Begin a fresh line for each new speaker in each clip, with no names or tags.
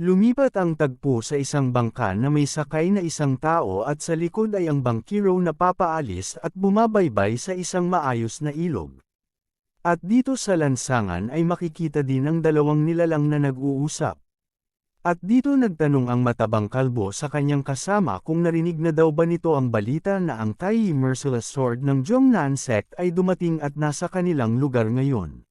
Lumipat ang tagpo sa isang bangka na may sakay na isang tao at sa likod ay ang bangkero na papaalis at bumabaybay sa isang maayos na ilog. At dito sa lansangan ay makikita din ang dalawang nilalang na nag-uusap. At dito nagtanong ang matabang kalbo sa kanyang kasama kung narinig na daw ba nito ang balita na ang Tai Merciless Sword ng Zhongnan Sect ay dumating at nasa kanilang lugar ngayon.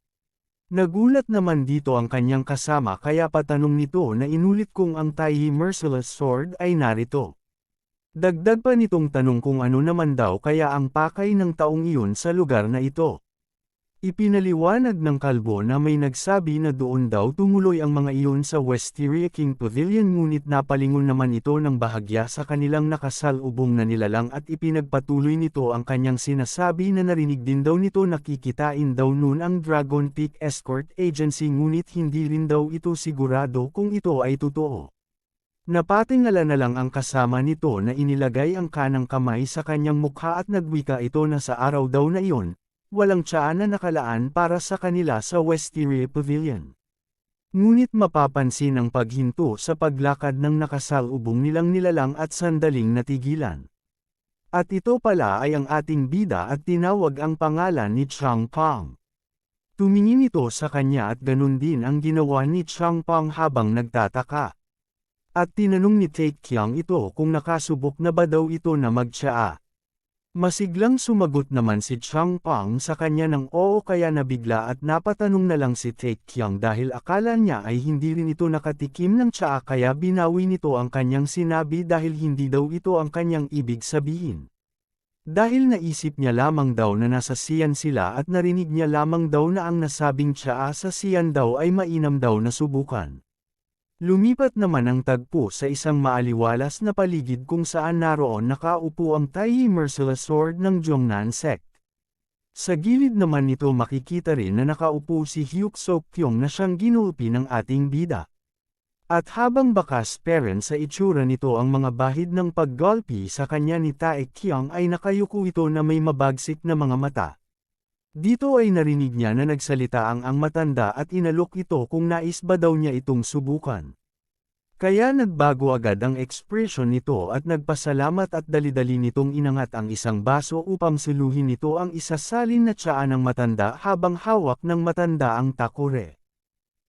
Nagulat naman dito ang kanyang kasama kaya patanong nito na inulit kung ang Tai Merciless Sword ay narito. Dagdag pa nitong tanong kung ano naman daw kaya ang pakay ng taong iyon sa lugar na ito. Ipinaliwanag ng kalbo na may nagsabi na doon daw tumuloy ang mga iyon sa Wisteria King Pavilion ngunit napalingon naman ito ng bahagya sa kanilang nakasalubong na nilalang at ipinagpatuloy nito ang kanyang sinasabi na narinig din daw nito nakikitain daw noon ang Dragon Peak Escort Agency ngunit hindi rin daw ito sigurado kung ito ay totoo. Napatingala na lang ang kasama nito na inilagay ang kanang kamay sa kanyang mukha at nagwika ito na sa araw daw na iyon, walang tiyaan na nakalaan para sa kanila sa Wisteria Pavilion. Ngunit mapapansin ang paghinto sa paglakad ng nakasalubong nilang nilalang at sandaling natigilan. At ito pala ay ang ating bida at tinawag ang pangalan ni Chang Pang. Tumingin ito sa kanya at ganun din ang ginawa ni Chang Pang habang nagtataka. At tinanong ni Tae Kyung ito kung nakasubok na ba daw ito na magtsaa. Masiglang sumagot naman si Chang Pang sa kanya ng oo kaya nabigla at napatanong na lang si Tae Kyung dahil akala niya ay hindi rin ito nakatikim ng tsaa kaya binawi nito ang kanyang sinabi dahil hindi daw ito ang kanyang ibig sabihin. Dahil naisip niya lamang daw na nasa Sian sila at narinig niya lamang daw na ang nasabing tsaa sa Sian daw ay mainam daw na subukan. Lumipat naman ang tagpo sa isang maaliwalas na paligid kung saan naroon nakaupo ang Tai Merciless Sword ng Zhongnan Sect. Sa gilid naman nito makikita rin na nakaupo si Hyuk Sok Kyung na siyang ginuupi ng ating bida. At habang bakas peren sa itsura nito ang mga bahid ng paggolpi sa kanya ni Tae Kyung ay nakayuko ito na may mabagsik na mga mata. Dito ay narinig niya na nagsalita ang matanda at inalok ito kung nais ba daw niya itong subukan. Kaya nagbago agad ang ekspresyon nito at nagpasalamat at dali-dali nitong inangat ang isang baso upang suluhin nito ang isasalin na tsaa ng matanda habang hawak ng matanda ang takore.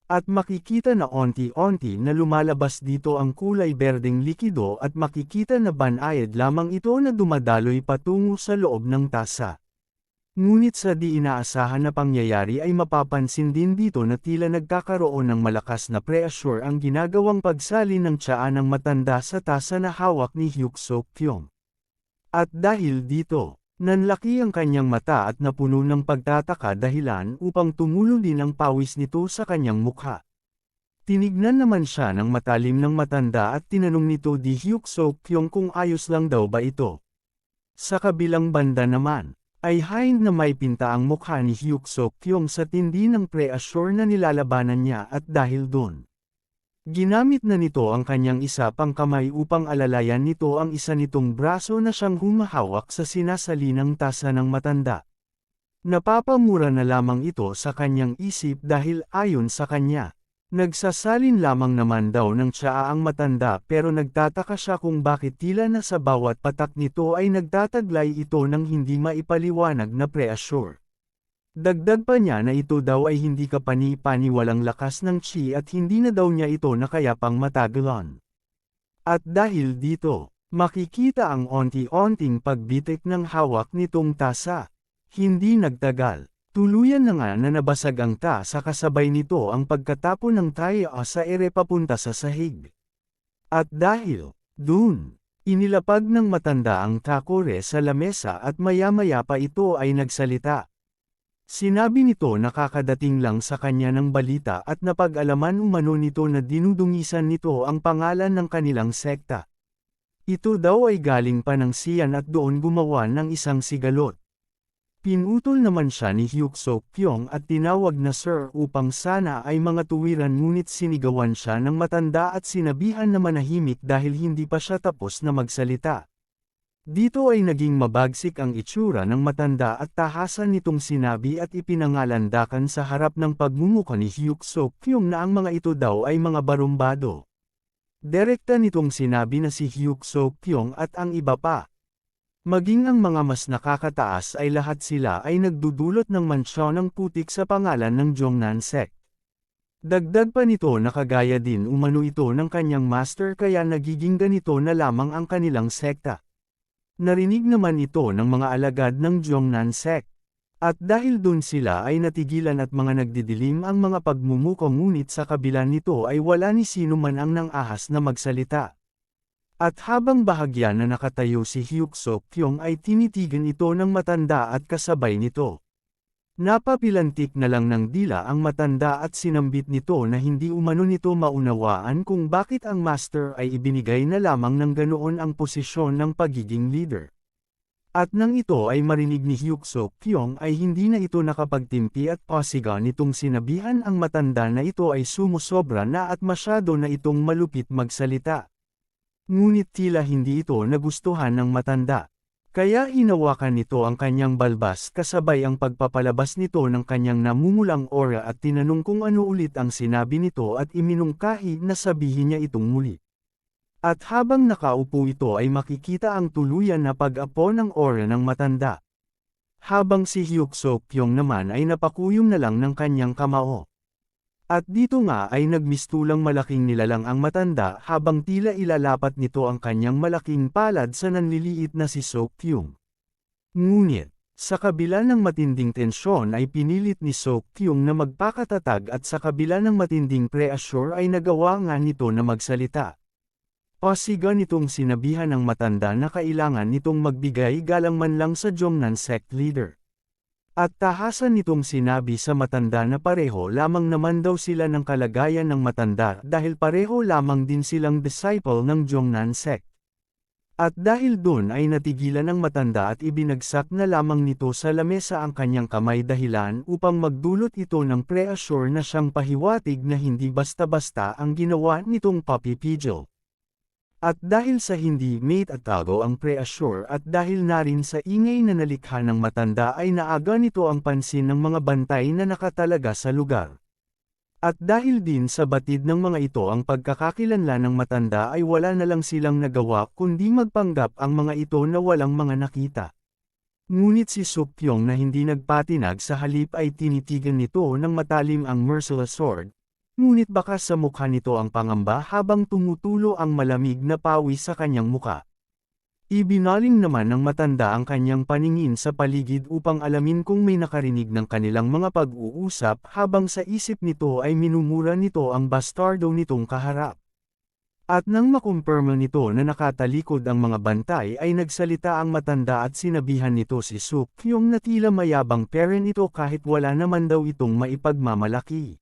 At makikita na onti-onti na lumalabas dito ang kulay berdeng likido at makikita na banayad lamang ito na dumadaloy patungo sa loob ng tasa. Ngunit sa di inaasahan na pangyayari ay mapapansin din dito na tila nagkakaroon ng malakas na pressure ang ginagawang pagsalin ng tsaa ng matanda sa tasa na hawak ni Hyuk Sok Kyung. At dahil dito, nanlaki ang kanyang mata at napuno ng pagtataka dahilan upang tumulo din ang pawis nito sa kanyang mukha. Tinignan naman siya ng matalim ng matanda at tinanong nito di Hyuk Sok Kyung kung ayos lang daw ba ito. Sa kabilang banda naman, ay hind na may pinta ang mukha ni Hyuk Sok Kyung sa tindi ng pre-assure na nilalabanan niya at dahil doon. Ginamit na nito ang kanyang isa pang kamay upang alalayan nito ang isa nitong braso na siyang humahawak sa sinasalinang tasa ng matanda. Napapamura na lamang ito sa kanyang isip dahil ayon sa kanya, nagsasalin lamang naman daw ng tsaa ang matanda pero nagtataka siya kung bakit tila na sa bawat patak nito ay nagtataglay ito ng hindi maipaliwanag na pre-assure. Dagdag pa niya na ito daw ay hindi kapani-pani walang lakas ng chi at hindi na daw niya ito nakayapang matagalan. At dahil dito, makikita ang onti-onting pagbitik ng hawak nitong tasa. Hindi nagtagal. Tuluyan na nga na nabasag ang tasa kasabay nito ang pagkatapon ng tayo sa ere papunta sa sahig. At dahil, dun, inilapag ng matanda ang takore sa lamesa at maya-maya pa ito ay nagsalita. Sinabi nito na kakadating lang sa kanya ng balita at napag-alaman umano nito na dinudungisan nito ang pangalan ng kanilang sekta. Ito daw ay galing pa ng Sian at doon gumawa ng isang sigalot. Pinutol naman siya ni Hyuk Sok Kyung at tinawag na sir upang sana ay mga tuwiran ngunit sinigawan siya ng matanda at sinabihan na manahimik dahil hindi pa siya tapos na magsalita. Dito ay naging mabagsik ang itsura ng matanda at tahasan nitong sinabi at ipinangalandakan sa harap ng pagmumukha ni Hyuk Sok Kyung na ang mga ito daw ay mga barumbado. Direkta nitong sinabi na si Hyuk So Kyung at ang iba pa. Maging ang mga mas nakakataas ay lahat sila ay nagdudulot ng mansyon ng putik sa pangalan ng Jongnan Sect. Dagdag pa nito na kagaya din umano ito ng kanyang master kaya nagiging ganito na lamang ang kanilang sekta. Narinig naman ito ng mga alagad ng Jongnan Sect. At dahil dun sila ay natigilan at mga nagdidilim ang mga pagmumuko ngunit sa kabila nito ay wala ni sino man ang nang-ahas na magsalita. At habang bahagya na nakatayo si Hyuk So Kyung ay tinitigan ito ng matanda at kasabay nito. Napapilantik na lang ng dila ang matanda at sinambit nito na hindi umano nito maunawaan kung bakit ang master ay ibinigay na lamang ng ganoon ang posisyon ng pagiging leader. At nang ito ay marinig ni Hyuk So Kyung ay hindi na ito nakapagtimpi at pasiga nitong sinabihan ang matanda na ito ay sumusobra na at masyado na itong malupit magsalita. Ngunit tila hindi ito nagustuhan ng matanda. Kaya hinawakan nito ang kanyang balbas kasabay ang pagpapalabas nito ng kanyang namumulang aura at tinanong kung ano ulit ang sinabi nito at iminungkahi na sabihin niya itong muli. At habang nakaupo ito ay makikita ang tuluyan na pag-apo ng aura ng matanda. Habang si Hyuk So Kyung naman ay napakuyom na lang ng kanyang kamao. At dito nga ay nagmistulang malaking nilalang ang matanda habang tila ilalapat nito ang kanyang malaking palad sa nanliliit na si So Kyung. Ngunit, sa kabila ng matinding tensyon ay pinilit ni So Kyung na magpakatatag at sa kabila ng matinding pressure ay nagawa nga nito na magsalita. Pasiga nitong sinabihan ng matanda na kailangan nitong magbigay galang man lang sa Jongnan Sect leader. At tahasan nitong sinabi sa matanda na pareho lamang naman daw sila ng kalagayan ng matanda dahil pareho lamang din silang disciple ng Jongnan Sect. At dahil dun ay natigilan ng matanda at ibinagsak na lamang nito sa lamesa ang kanyang kamay dahilan upang magdulot ito ng pressure na siyang pahiwatig na hindi basta-basta ang ginawa nitong Puppy Pidgeot. At dahil sa hindi mate at tago ang pressure at dahil na rin sa ingay na nalikha ng matanda ay naaga nito ang pansin ng mga bantay na nakatalaga sa lugar. At dahil din sa batid ng mga ito ang pagkakakilanlan ng matanda ay wala na lang silang nagawa kundi magpanggap ang mga ito na walang mga nakita. Ngunit si Sukkyong na hindi nagpatinag sa halip ay tinitigan nito ng matalim ang merciless sword. Ngunit baka sa mukha nito ang pangamba habang tumutulo ang malamig na pawis sa kanyang muka. Ibinaling naman ng matanda ang kanyang paningin sa paligid upang alamin kung may nakarinig ng kanilang mga pag-uusap habang sa isip nito ay minumura nito ang bastardo nitong kaharap. At nang makumpirma nito na nakatalikod ang mga bantay ay nagsalita ang matanda at sinabihan nito si Sukkyong na tila mayabang parent ito kahit wala naman daw itong maipagmamalaki.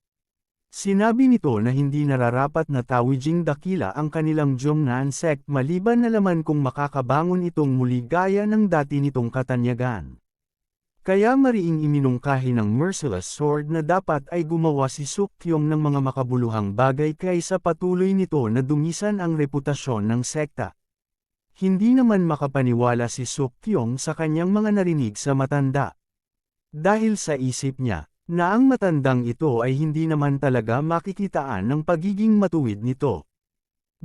Sinabi nito na hindi nararapat na tawiding dakila ang kanilang Jongnan Sect maliban na laman kung makakabangon itong muli gaya ng dati nitong katanyagan. Kaya mariing iminungkahi ng merciless sword na dapat ay gumawa si Sukkyong ng mga makabuluhang bagay kaysa patuloy nito na dumisan ang reputasyon ng sekta. Hindi naman makapaniwala si Sukkyong sa kanyang mga narinig sa matanda. Dahil sa isip niya, na ang matandang ito ay hindi naman talaga makikitaan ng pagiging matuwid nito.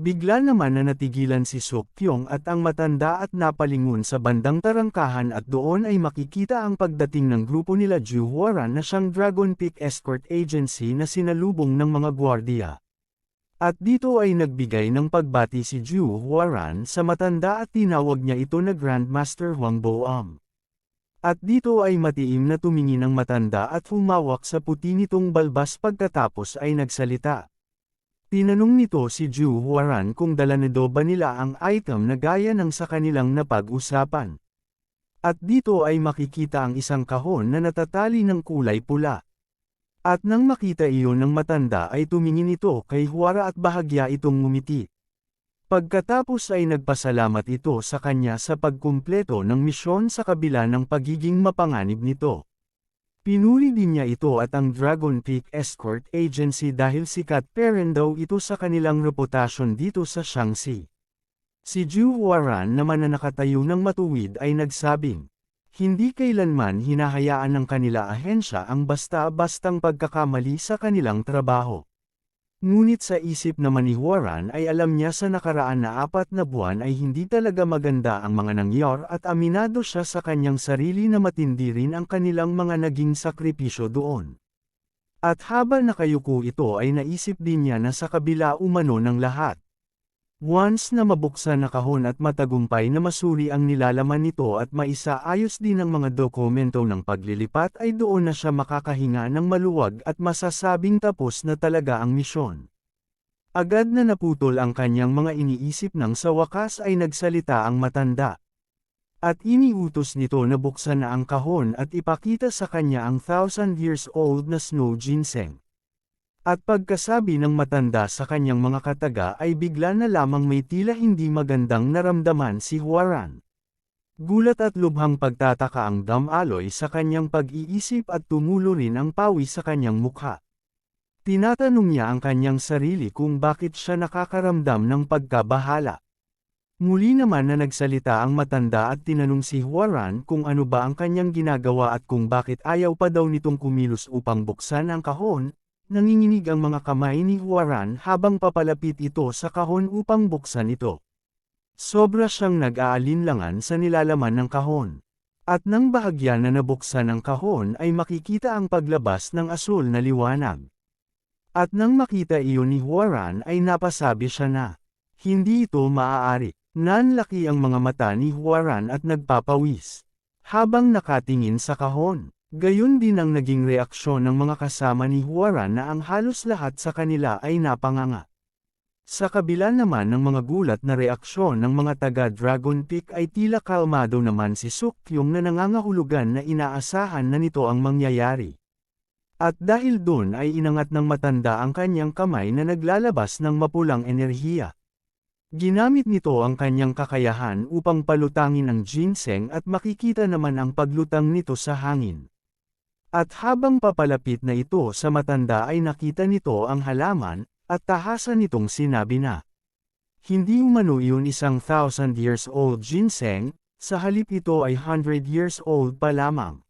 Bigla naman na natigilan si Sukkyong at ang matanda at napalingon sa bandang tarangkahan at doon ay makikita ang pagdating ng grupo nila Ju Huaran na siyang Dragon Peak Escort Agency na sinalubong ng mga gwardiya. At dito ay nagbigay ng pagbati si Ju Huaran sa matanda at tinawag niya ito na Grandmaster Huang Boam. At dito ay matiim na tumingin ang matanda at humawak sa puti nitong balbas pagkatapos ay nagsalita. Tinanong nito si Ju Huaran kung dala na ba nila ang item na gaya ng sa kanilang napag-usapan. At dito ay makikita ang isang kahon na natatali ng kulay pula. At nang makita iyon ng matanda ay tumingin ito kay Huara at bahagya itong ngumiti. Pagkatapos ay nagpasalamat ito sa kanya sa pagkumpleto ng misyon sa kabila ng pagiging mapanganib nito. Pinuri din niya ito at ang Dragon Peak Escort Agency dahil sikat parent daw ito sa kanilang reputasyon dito sa Shaanxi. Si Ju Huaran naman na nakatayo ng matuwid ay nagsabing, hindi kailanman hinahayaan ng kanila ahensya ang basta-bastang pagkakamali sa kanilang trabaho. Ngunit sa isip naman ni Huaran ay alam niya sa nakaraan na 4 na buwan ay hindi talaga maganda ang mga nangyari at aminado siya sa kanyang sarili na matindi rin ang kanilang mga naging sakripisyo doon. At habang nakayuko ito ay naisip din niya na sa kabila umano ng lahat. Once na mabuksan na kahon at matagumpay na masuri ang nilalaman nito at maisaayos din ang mga dokumento ng paglilipat ay doon na siya makakahinga ng maluwag at masasabing tapos na talaga ang misyon. Agad na naputol ang kanyang mga iniisip nang sa wakas ay nagsalita ang matanda. At iniutos nito na buksan na ang kahon at ipakita sa kanya ang 1,000 years old na snow ginseng. At pagkasabi ng matanda sa kanyang mga kataga ay bigla na lamang may tila hindi magandang naramdaman si Huaran. Gulat at lubhang pagtataka ang Damaloy sa kanyang pag-iisip at tumulo rin ang pawis sa kanyang mukha. Tinatanong niya ang kanyang sarili kung bakit siya nakakaramdam ng pagkabahala. Muli naman na nagsalita ang matanda at tinanong si Huaran kung ano ba ang kanyang ginagawa at kung bakit ayaw pa daw nitong kumilos upang buksan ang kahon. Nanginginig ang mga kamay ni Huaran habang papalapit ito sa kahon upang buksan ito. Sobra siyang nag-aalinlangan sa nilalaman ng kahon. At nang bahagya na nabuksan ang kahon ay makikita ang paglabas ng asul na liwanag. At nang makita iyon ni Huaran ay napasabi siya na, hindi ito maaari. Nanlaki ang mga mata ni Huaran at nagpapawis. Habang nakatingin sa kahon. Gayon din ang naging reaksyon ng mga kasama ni Huaran na ang halos lahat sa kanila ay napanganga. Sa kabila naman ng mga gulat na reaksyon ng mga taga Dragon Peak ay tila kalmado naman si Sukyong na nangangahulugan na inaasahan na nito ang mangyayari. At dahil doon ay inangat ng matanda ang kanyang kamay na naglalabas ng mapulang enerhiya. Ginamit nito ang kanyang kakayahan upang palutangin ang ginseng at makikita naman ang paglutang nito sa hangin. At habang papalapit na ito sa matanda ay nakita nito ang halaman, at tahasan nitong sinabi na, hindi umano iyon isang 1,000 years old ginseng, sa halip ito ay 100 years old pa lamang.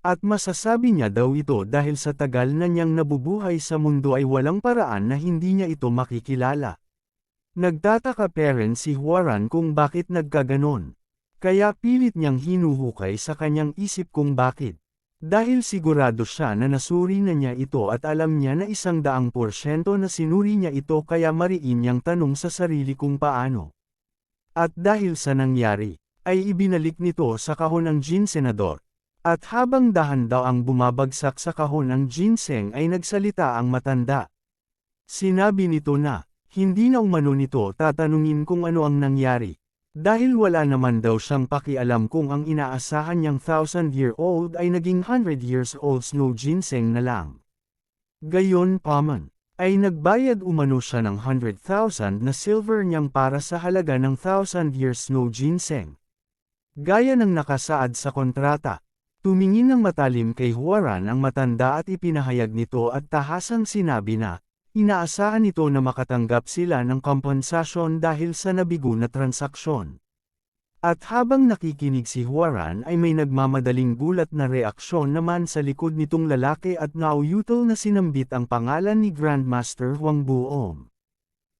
At masasabi niya daw ito dahil sa tagal na niyang nabubuhay sa mundo ay walang paraan na hindi niya ito makikilala. Nagtataka pa rin si Huaran kung bakit nagkaganon. Kaya pilit niyang hinuhukay sa kanyang isip kung bakit. Dahil sigurado siya na nasuri na niya ito at alam niya na 100% na sinuri niya ito kaya mariin niyang tanong sa sarili kung paano. At dahil sa nangyari, ay ibinalik nito sa kahon ang ginsenador. At habang dahan daw ang bumabagsak sa kahon ang ginseng ay nagsalita ang matanda. Sinabi nito na, hindi na umano nito tatanungin kung ano ang nangyari. Dahil wala naman daw siyang pakialam kung ang inaasahan niyang 1,000-year-old ay naging 100 years old snow ginseng na lang. Gayon paman, ay nagbayad umano siya ng 100,000 na silver niyang para sa halaga ng 1,000 years snow ginseng. Gaya ng nakasaad sa kontrata, tumingin ng matalim kay Huaran ang matanda at ipinahayag nito at tahasang sinabi na, inaasahan nito na makatanggap sila ng kompensasyon dahil sa nabigo na transaksyon. At habang nakikinig si Huaran ay may nagmamadaling gulat na reaksyon naman sa likod nitong lalaki at nauyutol na sinambit ang pangalan ni Grandmaster Huang Buom.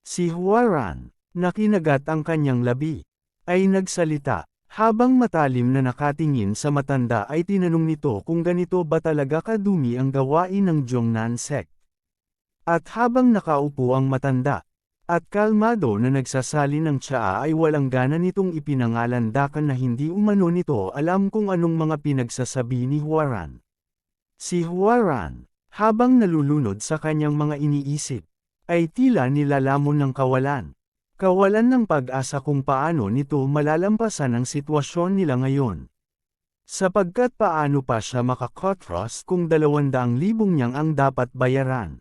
Si Huaran, nakinagat ang kanyang labi, ay nagsalita. Habang matalim na nakatingin sa matanda ay tinanong nito kung ganito ba talaga kadumi ang gawain ng Zhongnan sect. At habang nakaupo ang matanda, at kalmado na nagsasali ng tsaa ay walang gana nitong ipinangalandakan na hindi umano nito alam kung anong mga pinagsasabi ni Huaran. Si Huaran, habang nalulunod sa kanyang mga iniisip, ay tila nilalamon ng kawalan. Kawalan ng pag-asa kung paano nito malalampasan ang sitwasyon nila ngayon. Sapagkat paano pa siya makakotros kung 200,000 niyang ang dapat bayaran.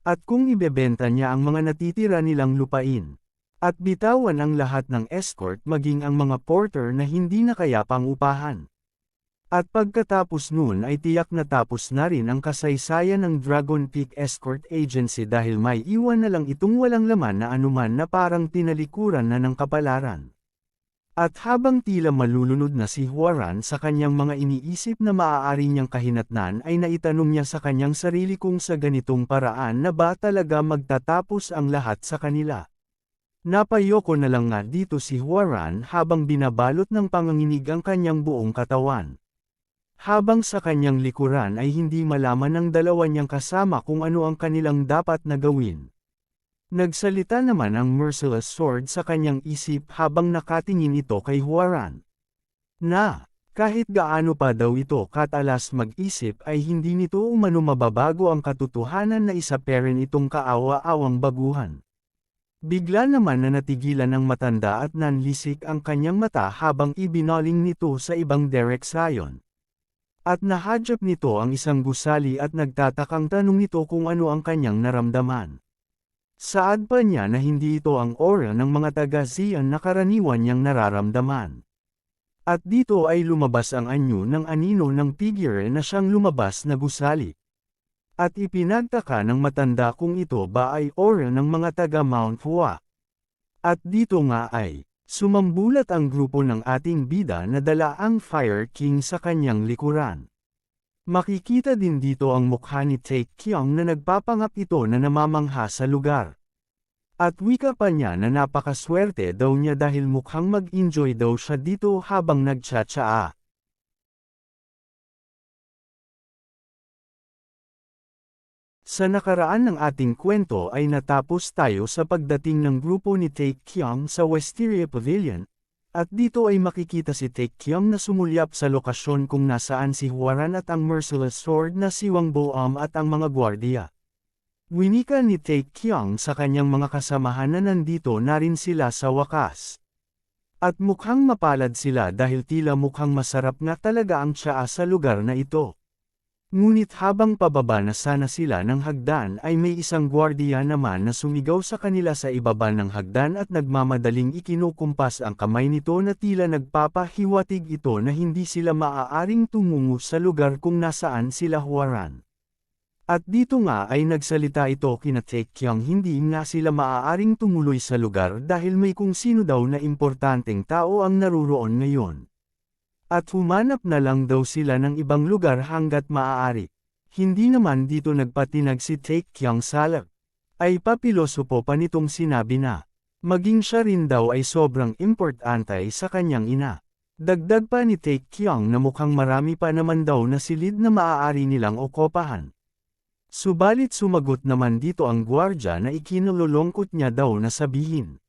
At kung ibebenta niya ang mga natitira nilang lupain. At bitawan ang lahat ng escort maging ang mga porter na hindi na kaya pang upahan. At pagkatapos nun ay tiyak na tapos na rin ang kasaysayan ng Dragon Peak Escort Agency dahil may iwan na lang itong walang laman na anuman na parang tinalikuran na ng kapalaran. At habang tila malulunod na si Huaran sa kanyang mga iniisip na maaari niyang kahinatnan ay naitanong niya sa kanyang sarili kung sa ganitong paraan na ba talaga magtatapos ang lahat sa kanila. Napayoko na lang nga dito si Huaran habang binabalot ng panganginig ang kanyang buong katawan. Habang sa kanyang likuran ay hindi malaman ng dalawa niyang kasama kung ano ang kanilang dapat na gawin. Nagsalita naman ang Merciless Sword sa kanyang isip habang nakatingin ito kay Huaran. Na, kahit gaano pa daw ito katalas mag-isip ay hindi nito umano mababago ang katotohanan na isa pa rin itong kaawa-awang baguhan. Bigla naman na natigilan ng matanda at nanlisik ang kanyang mata habang ibinaling nito sa ibang direksyon. At nahadyap nito ang isang gusali at nagtatakang tanong nito kung ano ang kanyang naramdaman. Saad pa niya na hindi ito ang aura ng mga taga-Xian na karaniwan niyang nararamdaman. At dito ay lumabas ang anyo ng anino ng figure na siyang lumabas na gusali. At ipinagtaka ng matanda kung ito ba ay aura ng mga taga-Mount Hua. At dito nga ay, sumambulat ang grupo ng ating bida na dala ang Fire King sa kanyang likuran. Makikita din dito ang mukha ni Taekyong na nagpapangap ito na namamangha sa lugar. At wika pa niya na napakaswerte daw niya dahil mukhang mag-enjoy daw siya dito habang nagtsatsaa. Sa nakaraan ng ating kwento ay natapos tayo sa pagdating ng grupo ni Taekyong sa Wisteria Pavilion. At dito ay makikita si Taekyong na sumulyap sa lokasyon kung nasaan si Huaran at ang Merciless Sword na si Wang Boam at ang mga gwardiya. Winika ni Taekyong sa kanyang mga kasamahan na nandito na rin sila sa wakas. At mukhang mapalad sila dahil tila mukhang masarap nga talaga ang tsaa sa lugar na ito. Ngunit habang pababa na sana sila ng hagdan ay may isang gwardiya naman na sumigaw sa kanila sa ibaba ng hagdan at nagmamadaling ikinukumpas ang kamay nito na tila nagpapahiwatig ito na hindi sila maaaring tumungo sa lugar kung nasaan sila Huaran. At dito nga ay nagsalita ito kina Taekyong hindi nga sila maaaring tumuloy sa lugar dahil may kung sino daw na importanteng tao ang naruroon ngayon. At humanap na lang daw sila ng ibang lugar hanggat maaari. Hindi naman dito nagpatinag si Taekyong Salak. Ay papilosopo pa nitong sinabi na, maging siya rin daw ay sobrang importante sa kanyang ina. Dagdag pa ni Taekyong na mukhang marami pa naman daw na silid na maaari nilang okopahan. Subalit sumagot naman dito ang gwardya na ikinululungkot niya daw na sabihin.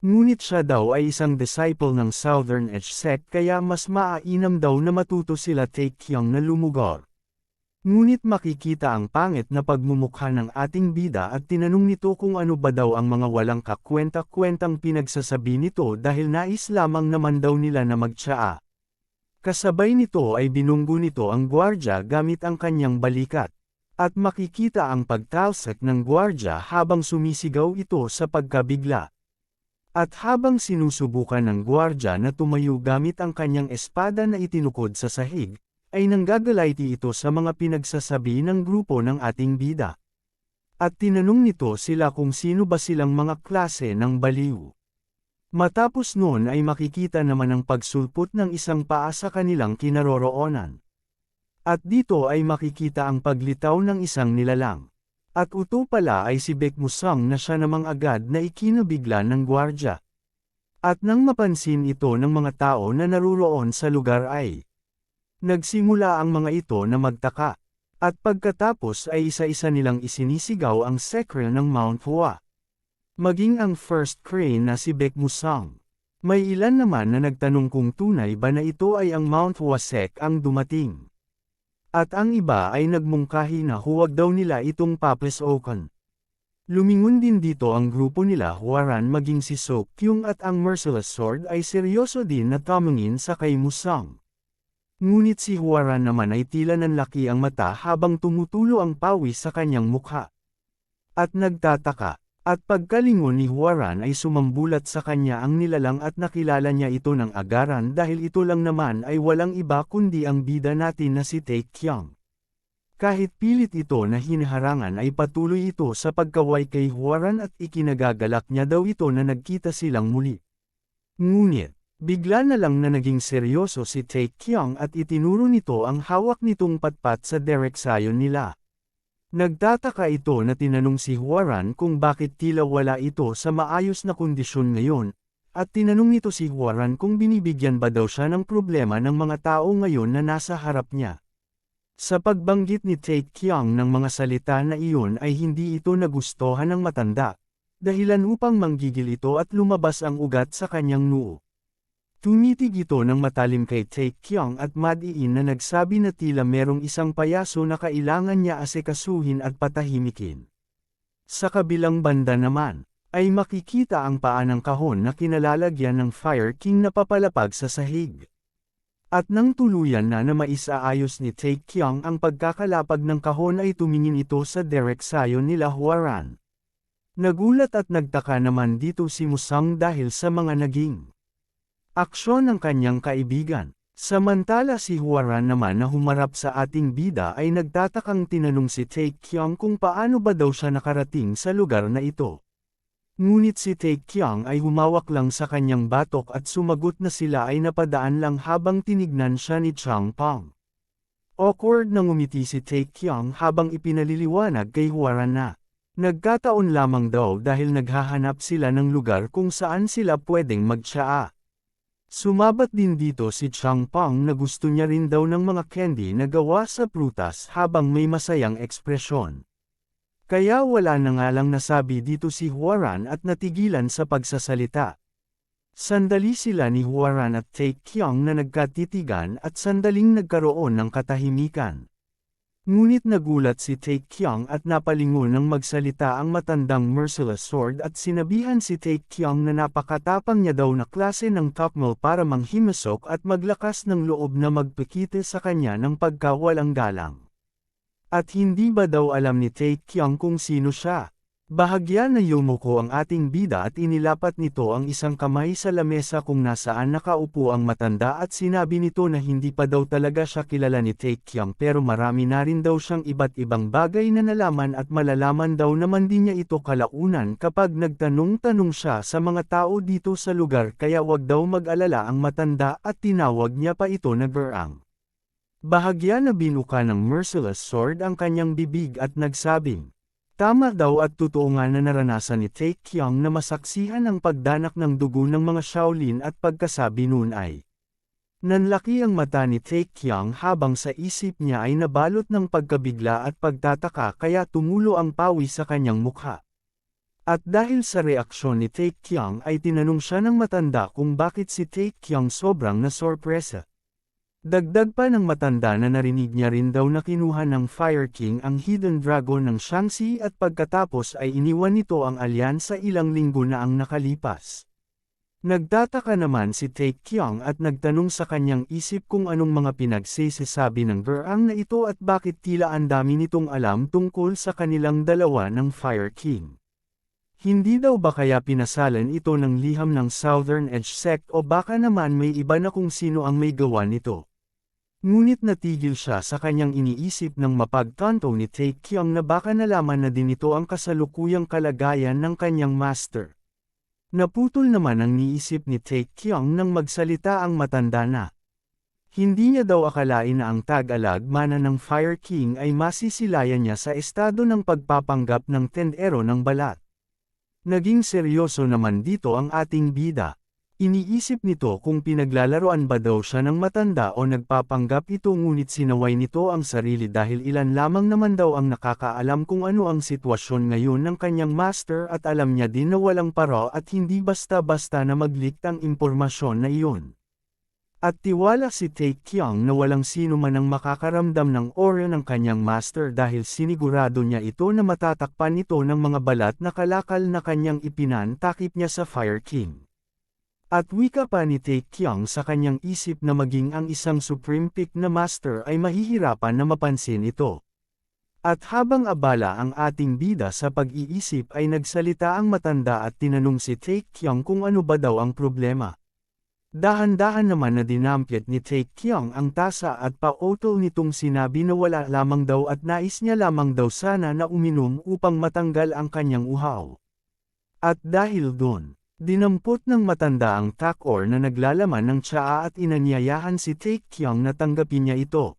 Ngunit siya daw ay isang disciple ng Southern Edge sect kaya mas maainam daw na matuto sila Taekyong na lumugor. Ngunit makikita ang pangit na pagmumukha ng ating bida at tinanong nito kung ano ba daw ang mga walang kakwenta-kwentang pinagsasabi nito dahil nais lamang naman daw nila na magtsaa. Kasabay nito ay binunggo nito ang gwardya gamit ang kanyang balikat. At makikita ang pagtalsik ng gwardya habang sumisigaw ito sa pagkabigla. At habang sinusubukan ng gwardya na tumayo gamit ang kanyang espada na itinukod sa sahig, ay nanggagalayti ito sa mga pinagsasabi ng grupo ng ating bida. At tinanong nito sila kung sino ba silang mga klase ng baliw. Matapos noon ay makikita naman ang pagsulpot ng isang paa sa kanilang kinaroroonan. At dito ay makikita ang paglitaw ng isang nilalang. At ito pala ay si Baek Musang na siya namang agad na ikinabigla ng gwardya. At nang mapansin ito ng mga tao na naruroon sa lugar ay nagsimula ang mga ito na magtaka. At pagkatapos ay isa-isa nilang isinisigaw ang secret ng Mount Hua. Maging ang first crane na si Baek Musang. May ilan naman na nagtanong kung tunay ba na ito ay ang Mount Hua sect ang dumating. At ang iba ay nagmungkahi na huwag daw nila itong papasokan. Lumingon din dito ang grupo nila Huaran maging si Sokyung at ang Merciless Sword ay seryoso din na tumingin sa kay Musang. Ngunit si Huaran naman ay tila nanlaki ang mata habang tumutulo ang pawis sa kanyang mukha. At nagtataka. At pagkalingon ni Huaran ay sumambulat sa kanya ang nilalang at nakilala niya ito ng agaran dahil ito lang naman ay walang iba kundi ang bida natin na si Taekyong. Kahit pilit ito na hinaharangan ay patuloy ito sa pagkaway kay Huaran at ikinagagalak niya daw ito na nagkita silang muli. Ngunit, Bigla na lang na naging seryoso si Taekyung at itinuro nito ang hawak nitong patpat sa direksyon nila. Nagtataka ito na tinanong si Hwaran kung bakit tila wala ito sa maayos na kondisyon ngayon, at tinanong nito si Hwaran kung binibigyan ba daw siya ng problema ng mga tao ngayon na nasa harap niya. Sa pagbanggit ni Taekyung ng mga salita na iyon ay hindi ito nagustuhan ng matanda, dahilan upang manggigil ito at lumabas ang ugat sa kanyang noo. Tumitig ito ng matalim kay Taekyung at madiin na nagsabi na tila merong isang payaso na kailangan niya asikasuhin at patahimikin. Sa kabilang banda naman, ay makikita ang paa ng kahon na kinalalagyan ng Fire King na papalapag sa sahig. At nang tuluyan na maisaayos ni Taekyung ang pagkakalapag ng kahon ay tumingin ito sa direksyon nila Hwaran. Nagulat at nagtaka naman dito si Musang dahil sa mga naging aksyon ng kanyang kaibigan. Samantala si Hwaran naman na humarap sa ating bida ay nagtatakang tinanong si Taekyung kung paano ba daw siya nakarating sa lugar na ito. Ngunit si Taekyung ay humawak lang sa kanyang batok at sumagot na sila ay napadaan lang habang tinignan siya ni Changpong. Awkward na ngumiti si Taekyung habang ipinaliliwanag kay Hwaran na nagkataon lamang daw dahil naghahanap sila ng lugar kung saan sila pwedeng magtsaa. Sumabat din dito si Changpong na gusto niya rin daw ng mga candy na gawa sa prutas habang may masayang ekspresyon. Kaya wala na nga lang nasabi dito si Hwaran at natigilan sa pagsasalita. Sandali sila ni Hwaran at Taekyung na nagkatitigan at sandaling nagkaroon ng katahimikan. Ngunit nagulat si Taekyung at napalingon nang magsalita ang matandang Merciless Sword at sinabihan si Taekyung na napakatapang niya daw na klase ng takmal para manghimasok at maglakas ng loob na magpakita sa kanya ng pagkawalang galang. At hindi ba daw alam ni Taekyung kung sino siya? Bahagya na yumuko ang ating bida at inilapat nito ang isang kamay sa lamesa kung nasaan nakaupo ang matanda at sinabi nito na hindi pa daw talaga siya kilala ni Taekyung pero marami na rin daw siyang iba't ibang bagay na nalaman at malalaman daw naman din niya ito kalaunan kapag nagtanong-tanong siya sa mga tao dito sa lugar kaya wag daw mag-alala ang matanda at tinawag niya pa ito na Gerang. Bahagya na binuka ng Merciless Sword ang kanyang bibig at nagsabing, tama daw at totoo nga na naranasan ni Taekyung na masaksihan ang pagdanak ng dugo ng mga Shaolin at pagkasabi noon ay nanlaki ang mata ni Taekyung habang sa isip niya ay nabalot ng pagkabigla at pagtataka kaya tumulo ang pawis sa kanyang mukha. At dahil sa reaksyon ni Taekyung ay tinanong siya ng matanda kung bakit si Taekyung sobrang nasorpresa. Dagdag pa ng matanda na narinig niya rin daw na kinuha ng Fire King ang Hidden Dragon ng Shangxi at pagkatapos ay iniwan nito ang alyansa ilang linggo na ang nakalipas. Nagtataka naman si Taekyung at nagtanong sa kanyang isip kung anong mga pinagsasabi ng Gerang na ito at bakit tila ang dami nitong alam tungkol sa kanilang dalawa ng Fire King. Hindi daw ba kaya pinasalan ito ng liham ng Southern Edge Sect o baka naman may iba na kung sino ang may gawa nito. Ngunit natigil siya sa kanyang iniisip nang mapagtanto ni Taekyung na baka nalaman na din ito ang kasalukuyang kalagayan ng kanyang master. Naputol naman ang niisip ni Taekyung nang magsalita ang matanda na hindi niya daw akalain na ang tag-alagmana ng Fire King ay masisilayan niya sa estado ng pagpapanggap ng tendero ng balat. Naging seryoso naman dito ang ating bida. Iniisip nito kung pinaglalaroan ba daw siya ng matanda o nagpapanggap ito ngunit sinaway nito ang sarili dahil ilan lamang naman daw ang nakakaalam kung ano ang sitwasyon ngayon ng kanyang master at alam niya din na walang para at hindi basta-basta na mag-leak ang impormasyon na iyon. At tiwala si Taekyung na walang sino man ang makakaramdam ng aura ng kanyang master dahil sinigurado niya ito na matatakpan ito ng mga balat na kalakal na kanyang ipinantakip niya sa Fire King. At wika pa ni Taekyung sa kanyang isip na maging ang isang Supreme Pick na Master ay mahihirapan na mapansin ito. At habang abala ang ating bida sa pag-iisip ay nagsalita ang matanda at tinanong si Taekyung kung ano ba daw ang problema. Dahan-dahan naman na dinampyat ni Taekyung ang tasa at pautol nitong sinabi na wala lamang daw at nais niya lamang daw sana na uminom upang matanggal ang kanyang uhaw. At dahil doon, Dinampot ng matanda ang takor na naglalaman ng tsaa at inanyayahan si Taekyung na tanggapin niya ito.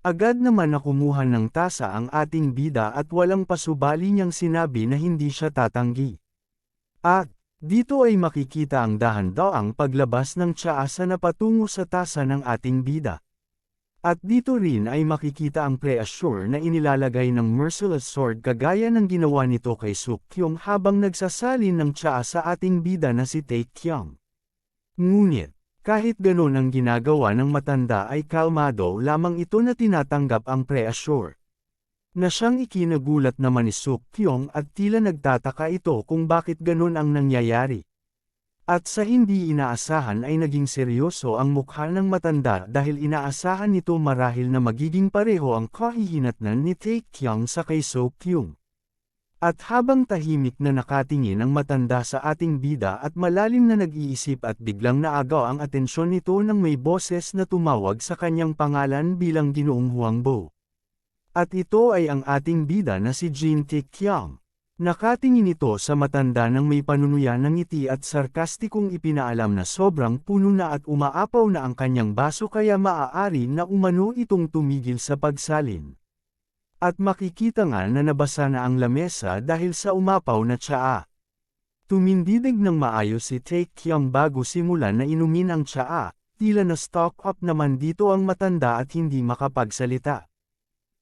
Agad naman na kumuha ng tasa ang ating bida at walang pasubali niyang sinabi na hindi siya tatanggi. At, dito ay makikita ang dahan-daang paglabas ng tsaa na patungo sa tasa ng ating bida. At dito rin ay makikita ang pre-assure na inilalagay ng Merciless Sword kagaya ng ginawa nito kay Sukkyung habang nagsasalin ng tsaa sa ating bida na si Taekyung. Ngunit, kahit ganon ang ginagawa ng matanda ay kalmado lamang ito na tinatanggap ang pre-assure. Na siyang ikinagulat naman ni Sukkyung at tila nagtataka ito kung bakit ganon ang nangyayari. At sa hindi inaasahan ay naging seryoso ang mukha ng matanda dahil inaasahan nito marahil na magiging pareho ang kahihinatnan ni Taekyung sa kay Sukkyung. At habang tahimik na nakatingin ang matanda sa ating bida at malalim na nag-iisip at biglang naagaw ang atensyon nito nang may boses na tumawag sa kanyang pangalan bilang Ginoong Huangbo. At ito ay ang ating bida na si Jin Taekyung. Nakatingin ito sa matanda ng may panunuya ng ngiti at sarkastikong ipinaalam na sobrang puno na at umaapaw na ang kanyang baso kaya maaari na umano itong tumigil sa pagsalin. At makikita nga na nabasa na ang lamesa dahil sa umapaw na tsaa. Tumindidig ng maayos si Taekyung bago simulan na inumin ang tsaa, tila na stock up naman dito ang matanda at hindi makapagsalita.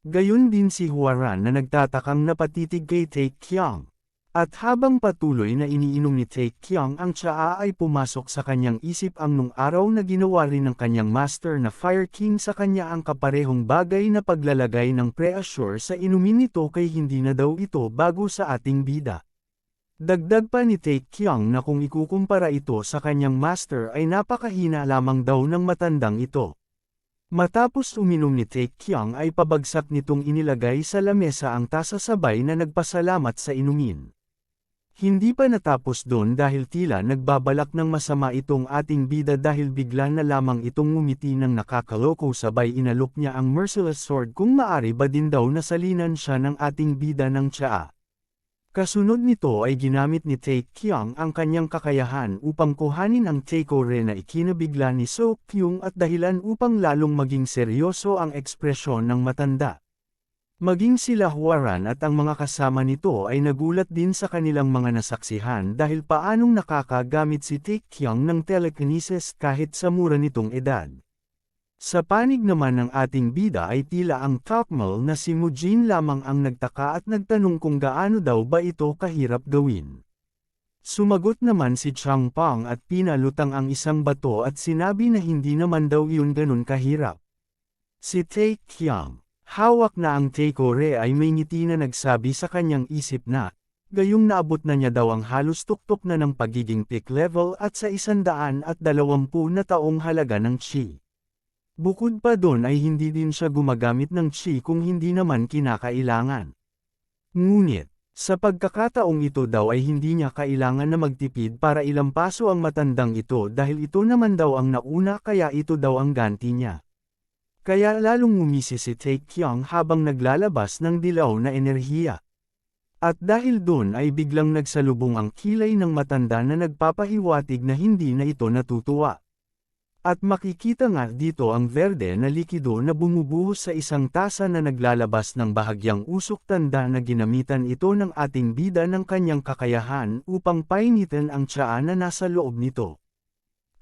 Gayon din si Huaran na nagtatakang napatitig kay Taekyung. At habang patuloy na iniinom ni Taekyung ang tsaa ay pumasok sa kanyang isip ang nung araw na ginawa rin ng kanyang master na Fire King sa kanya ang kaparehong bagay na paglalagay ng pre-assure sa inumin nito kay hindi na daw ito bago sa ating bida. Dagdag pa ni Taekyung na kung ikukumpara ito sa kanyang master ay napakahina lamang daw ng matandang ito. Matapos uminom ni Taekyung ay pabagsak nitong inilagay sa lamesa ang tasa sabay na nagpasalamat sa inumin. Hindi pa natapos doon dahil tila nagbabalak ng masama itong ating bida dahil bigla na lamang itong ngumiti ng nakakaloko sabay inalok niya ang Merciless Sword kung maari ba din daw nasalinan siya ng ating bida ng tsaa. Kasunod nito ay ginamit ni Taekyung ang kanyang kakayahan upang kuhanin ang takeore na ikinabigla ni Sukkyung at dahilan upang lalong maging seryoso ang ekspresyon ng matanda. Maging sila Huaran at ang mga kasama nito ay nagulat din sa kanilang mga nasaksihan dahil paanong nakakagamit si Taekyung ng telekinesis kahit sa mura nitong edad. Sa panig naman ng ating bida ay tila ang topmal na si Mujin lamang ang nagtaka at nagtanong kung gaano daw ba ito kahirap gawin. Sumagot naman si Changpang at pinalutang ang isang bato at sinabi na hindi naman daw iyon ganun kahirap. Si Taekyung, hawak na ang takeore ay may ngiti na nagsabi sa kanyang isip na, gayong naabot na niya daw ang halos tuktok na ng pagiging peak level at sa 120 na taong halaga ng chi. Bukod pa doon ay hindi din siya gumagamit ng chi kung hindi naman kinakailangan. Ngunit, sa pagkakataong ito daw ay hindi niya kailangan na magtipid para ilampaso ang matandang ito dahil ito naman daw ang nauna kaya ito daw ang ganti niya. Kaya lalong ngumisi si Taekyung habang naglalabas ng dilaw na enerhiya. At dahil doon ay biglang nagsalubong ang kilay ng matanda na nagpapahiwatig na hindi na ito natutuwa. At makikita nga dito ang verde na likido na bumubuhos sa isang tasa na naglalabas ng bahagyang usok tanda na ginamitan ito ng ating bida ng kanyang kakayahan upang painitin ang tsaa na nasa loob nito.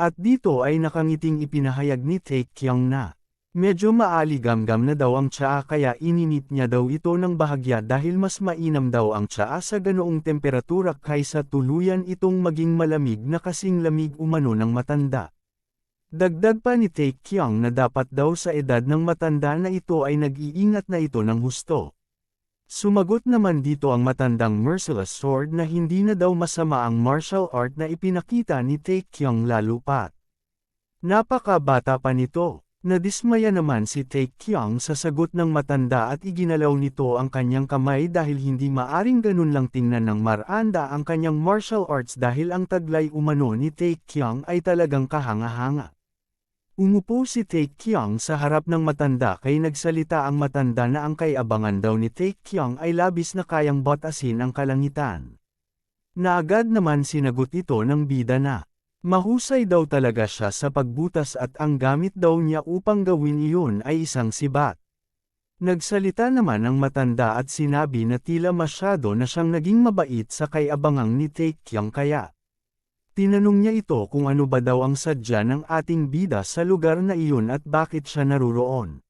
At dito ay nakangiting ipinahayag ni Taekyung na medyo maaligamgam na daw ang tsaa kaya ininit niya daw ito ng bahagya dahil mas mainam daw ang tsaa sa ganoong temperatura kaysa tuluyan itong maging malamig na kasing lamig umano ng matanda. Dagdag pa ni Taekyung na dapat daw sa edad ng matanda na ito ay nag-iingat na ito ng husto. Sumagot naman dito ang matandang Merciless Sword na hindi na daw masama ang martial art na ipinakita ni Taekyung lalo pat. Napakabata pa nito. Nadismaya naman si Taekyung sa sagot ng matanda at iginalaw nito ang kanyang kamay dahil hindi maaring ganun lang tingnan ng Maranda ang kanyang martial arts dahil ang taglay umano ni Taekyung ay talagang kahanga-hanga. Umupo si Taekyung sa harap ng matanda kay nagsalita ang matanda na ang kay-abangan daw ni Taekyung ay labis na kayang batasin ang kalangitan. Na agad naman sinagot ito ng bida na. Mahusay daw talaga siya sa pagbutas at ang gamit daw niya upang gawin iyon ay isang sibat. Nagsalita naman ang matanda at sinabi na tila masyado na siyang naging mabait sa kay-abangang ni Taekyang kaya. Tinanong niya ito kung ano ba daw ang sadya ng ating bida sa lugar na iyon at bakit siya naruroon.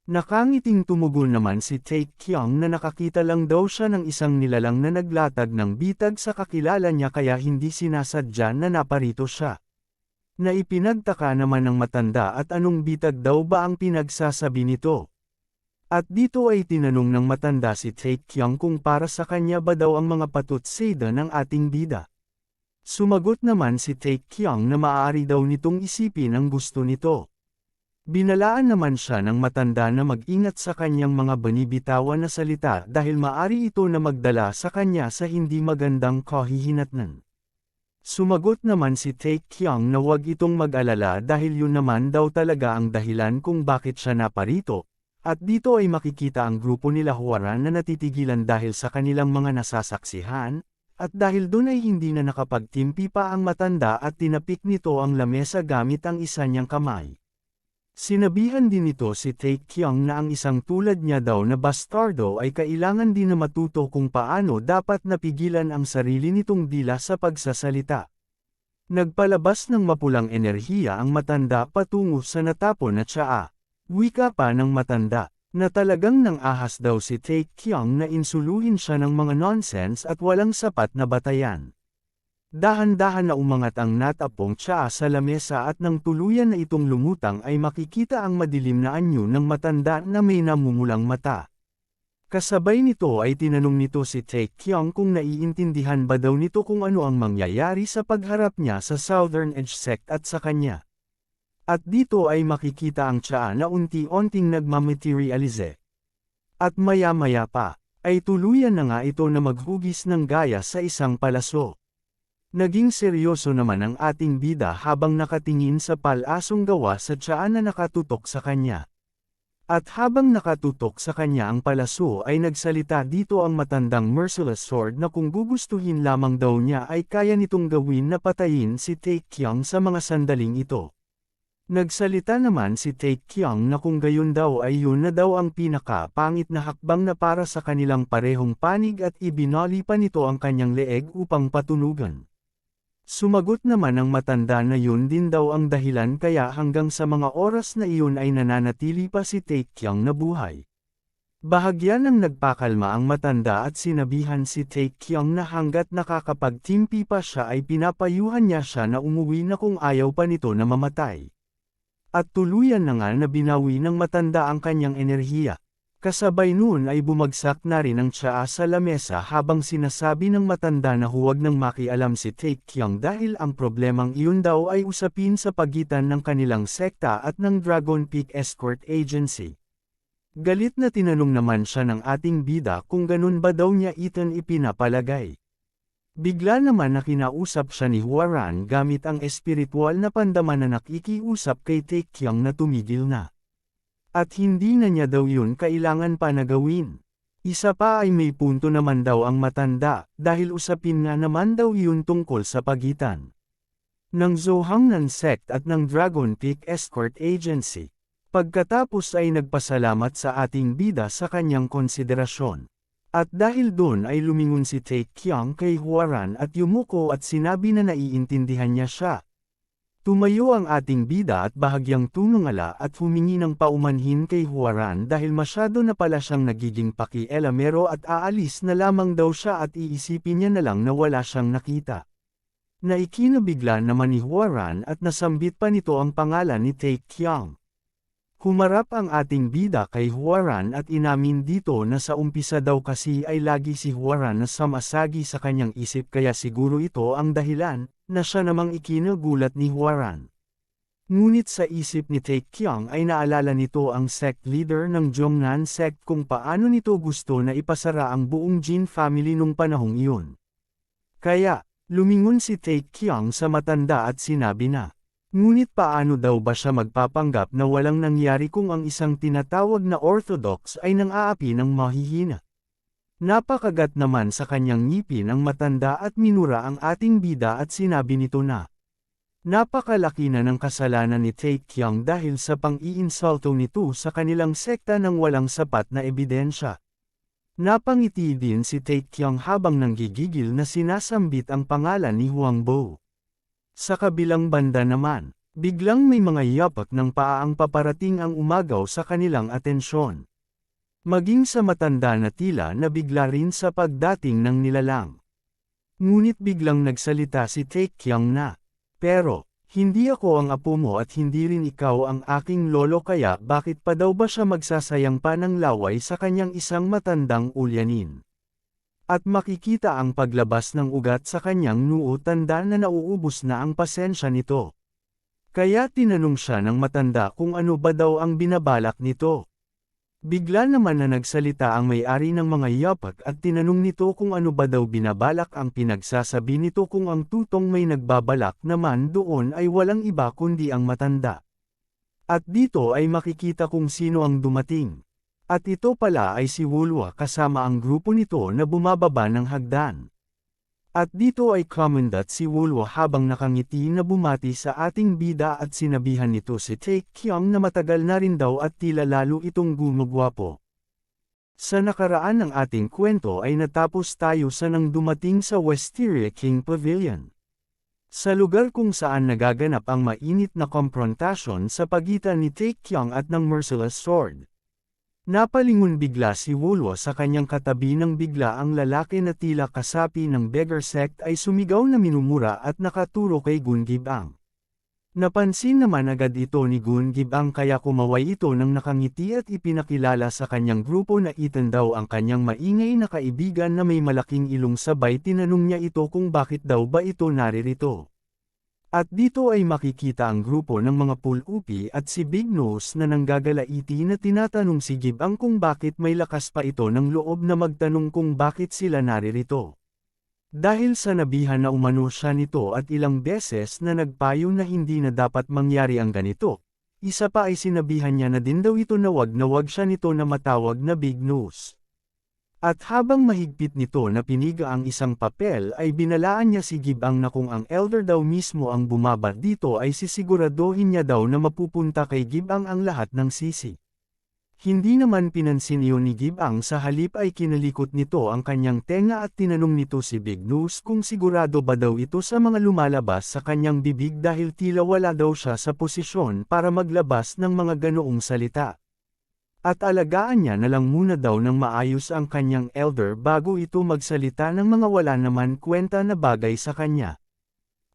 Nakangiting tumugon naman si Taekyang na nakakita lang daw siya ng isang nilalang na naglatag ng bitag sa kakilala niya kaya hindi sinasadya na naparito siya. Naipinagtaka naman ng matanda at anong bitag daw ba ang pinagsasabi nito. At dito ay tinanong ng matanda si Taekyang kung para sa kanya ba daw ang mga patutseda ng ating bida. Sumagot naman si Taekyang na maaari daw nitong isipin ang gusto nito. Binalaan naman siya ng matanda na mag-ingat sa kanyang mga binibitawan na salita dahil maari ito na magdala sa kanya sa hindi magandang kahihinatnan. Sumagot naman si Taekyang na huwag itong mag-alala dahil yun naman daw talaga ang dahilan kung bakit siya naparito, at dito ay makikita ang grupo nila Hwaran na natitigilan dahil sa kanilang mga nasasaksihan, at dahil dun ay hindi na nakapagtimpi pa ang matanda at tinapik nito ang lamesa gamit ang isa niyang kamay. Sinabihan din nito si Taekyang na ang isang tulad niya daw na bastardo ay kailangan din na matuto kung paano dapat napigilan ang sarili nitong dila sa pagsasalita. Nagpalabas ng mapulang enerhiya ang matanda patungo sa natapon na tsaa. Wika pa ng matanda, na talagang nang ahas daw si Taekyang na insuluhin siya ng mga nonsense at walang sapat na batayan. Dahan-dahan na umangat ang natapong tsaa sa lamesa at nang tuluyan na itong lumutang ay makikita ang madilim na anyo ng matanda na may namumulang mata. Kasabay nito ay tinanong nito si Taekyang kung naiintindihan ba daw nito kung ano ang mangyayari sa pagharap niya sa Southern Edge sect at sa kanya. At dito ay makikita ang tsaa na unti-unting nagmamaterialize. At maya-maya pa, ay tuluyan na nga ito na maghugis ng gaya sa isang palaso. Naging seryoso naman ang ating bida habang nakatingin sa palasong gawa sa tsaa na nakatutok sa kanya. At habang nakatutok sa kanya ang palaso ay nagsalita dito ang matandang merciless sword na kung gugustuhin lamang daw niya ay kaya nitong gawin na patayin si Taekyang sa mga sandaling ito. Nagsalita naman si Taekyang na kung gayon daw ay yun na daw ang pinaka-pangit na hakbang na para sa kanilang parehong panig at ibinali pa nito ang kanyang leeg upang patunugan. Sumagot naman ang matanda na yun din daw ang dahilan kaya hanggang sa mga oras na iyon ay nananatili pa si Taekyang na buhay. Bahagya nang nagpakalma ang matanda at sinabihan si Taekyang na hanggat nakakapagtimpi pa siya ay pinapayuhan niya siya na umuwi na kung ayaw pa nito na mamatay. At tuluyan na nga na binawi ng matanda ang kanyang enerhiya. Kasabay noon ay bumagsak na rin ang tsaa sa lamesa habang sinasabi ng matanda na huwag nang makialam si Taekyang dahil ang problemang iyon daw ay usapin sa pagitan ng kanilang sekta at ng Dragon Peak Escort Agency. Galit na tinanong naman siya ng ating bida kung ganun ba daw niya iton ipinapalagay. Bigla naman na kinausap siya ni Hwaran gamit ang espiritual na pandaman na nakikiusap kay Taekyang na tumigil na. At hindi na niya daw yun kailangan pa na gawin. Isa pa ay may punto naman daw ang matanda, dahil usapin nga naman daw yun tungkol sa pagitan ng Zohangnan Sect at ng Dragon Peak Escort Agency. Pagkatapos ay nagpasalamat sa ating bida sa kanyang konsiderasyon. At dahil doon ay lumingon si Taekyang kay Hwaran at yumuko at sinabi na naiintindihan niya siya. Tumayo ang ating bida at bahagyang tumungala at humingi ng paumanhin kay Hwaran dahil masyado na pala siyang nagiging pakielamero at aalis na lamang daw siya at iisipin niya na lang na wala siyang nakita. Naikinabigla naman ni Hwaran at nasambit pa nito ang pangalan ni Taekyang. Humarap ang ating bida kay Hwaran at inamin dito na sa umpisa daw kasi ay lagi si Hwaran na samasagi sa kanyang isip kaya siguro ito ang dahilan na siya namang ikinagulat ni Hwaran. Ngunit sa isip ni Taekyang ay naalala nito ang sect leader ng Jongnan sect kung paano nito gusto na ipasara ang buong Jin family nung panahong iyon. Kaya, lumingon si Taekyang sa matanda at sinabi na, ngunit paano daw ba siya magpapanggap na walang nangyari kung ang isang tinatawag na orthodox ay nang-aapi ng mahihina? Napakagat naman sa kanyang ngipin ang matanda at minura ang ating bida at sinabi nito na, napakalaki na ng kasalanan ni Taekyung dahil sa pang-iinsulto nito sa kanilang sekta ng walang sapat na ebidensya. Napangiti din si Taekyung habang nanggigigil na sinasambit ang pangalan ni Hwangbo. Sa kabilang banda naman, biglang may mga yapak ng paa ang paparating ang umagaw sa kanilang atensyon. Maging sa matanda na tila na bigla rin sa pagdating ng nilalang. Ngunit biglang nagsalita si Taekyung na, pero, hindi ako ang apo mo at hindi rin ikaw ang aking lolo kaya bakit pa daw ba siya magsasayang pa ng laway sa kanyang isang matandang ulyanin? At makikita ang paglabas ng ugat sa kanyang noo tanda na nauubos na ang pasensya nito. Kaya tinanong siya ng matanda kung ano ba daw ang binabalak nito. Bigla naman na nagsalita ang may-ari ng mga yapak at tinanong nito kung ano ba daw binabalak ang pinagsasabi nito kung ang tutong may nagbabalak naman doon ay walang iba kundi ang matanda. At dito ay makikita kung sino ang dumating. At ito pala ay si Wulwa kasama ang grupo nito na bumababa ng hagdan. At dito ay Commandant si Wulwa habang nakangiti na bumati sa ating bida at sinabihan nito si Taekyung na matagal na rin daw at tila lalo itong gumagwapo. Sa nakaraan ng ating kwento ay natapos tayo sa nang dumating sa Wisteria King Pavilion. Sa lugar kung saan nagaganap ang mainit na komprontasyon sa pagitan ni Taekyung at ng Merciless Sword. Napalingon bigla si Wulwa sa kanyang katabi nang bigla ang lalaki na tila kasapi ng beggar sect ay sumigaw na minumura at nakaturo kay Gun Gibang. Napansin naman agad ito ni Gun Gibang kaya kumaway ito nang nakangiti at ipinakilala sa kanyang grupo na Ethan daw ang kanyang maingay na kaibigan na may malaking ilong sabay tinanong niya ito kung bakit daw ba ito naririto. At dito ay makikita ang grupo ng mga pulupi at si Big Nose na nanggagalaiti na tinatanong si Gibang kung bakit may lakas pa ito ng loob na magtanong kung bakit sila naririto. Dahil sa nabihan na umano siya nito at ilang beses na nagpayo na hindi na dapat mangyari ang ganito, isa pa ay sinabihan niya na din daw ito na wag siya nito na matawag na Big Nose. At habang mahigpit nito na piniga ang isang papel ay binalaan niya si Gibang na kung ang elder daw mismo ang bumaba dito ay sisiguraduhin niya daw na mapupunta kay Gibang ang lahat ng sisi. Hindi naman pinansin iyon ni Gibang sa halip ay kinalikot nito ang kanyang tenga at tinanong nito si Big Nose kung sigurado ba daw ito sa mga lumalabas sa kanyang bibig dahil tila wala daw siya sa posisyon para maglabas ng mga ganoong salita. At alagaan niya na lang muna daw ng maayos ang kanyang elder bago ito magsalita ng mga wala naman kwenta na bagay sa kanya.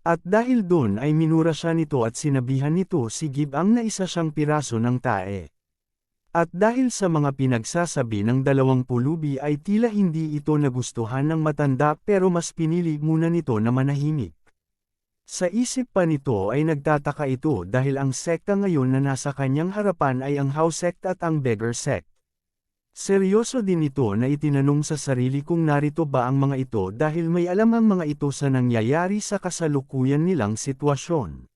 At dahil doon ay minura siya nito at sinabihan nito si Gibang na isa siyang piraso ng tae. At dahil sa mga pinagsasabi ng dalawang pulubi ay tila hindi ito nagustuhan ng matanda pero mas pinili muna nito na manahimik. Sa isip pa nito ay nagtataka ito dahil ang sekta ngayon na nasa kanyang harapan ay ang House Sect at ang Beggar Sect. Seryoso din ito na itinanong sa sarili kung narito ba ang mga ito dahil may alam ang mga ito sa nangyayari sa kasalukuyan nilang sitwasyon.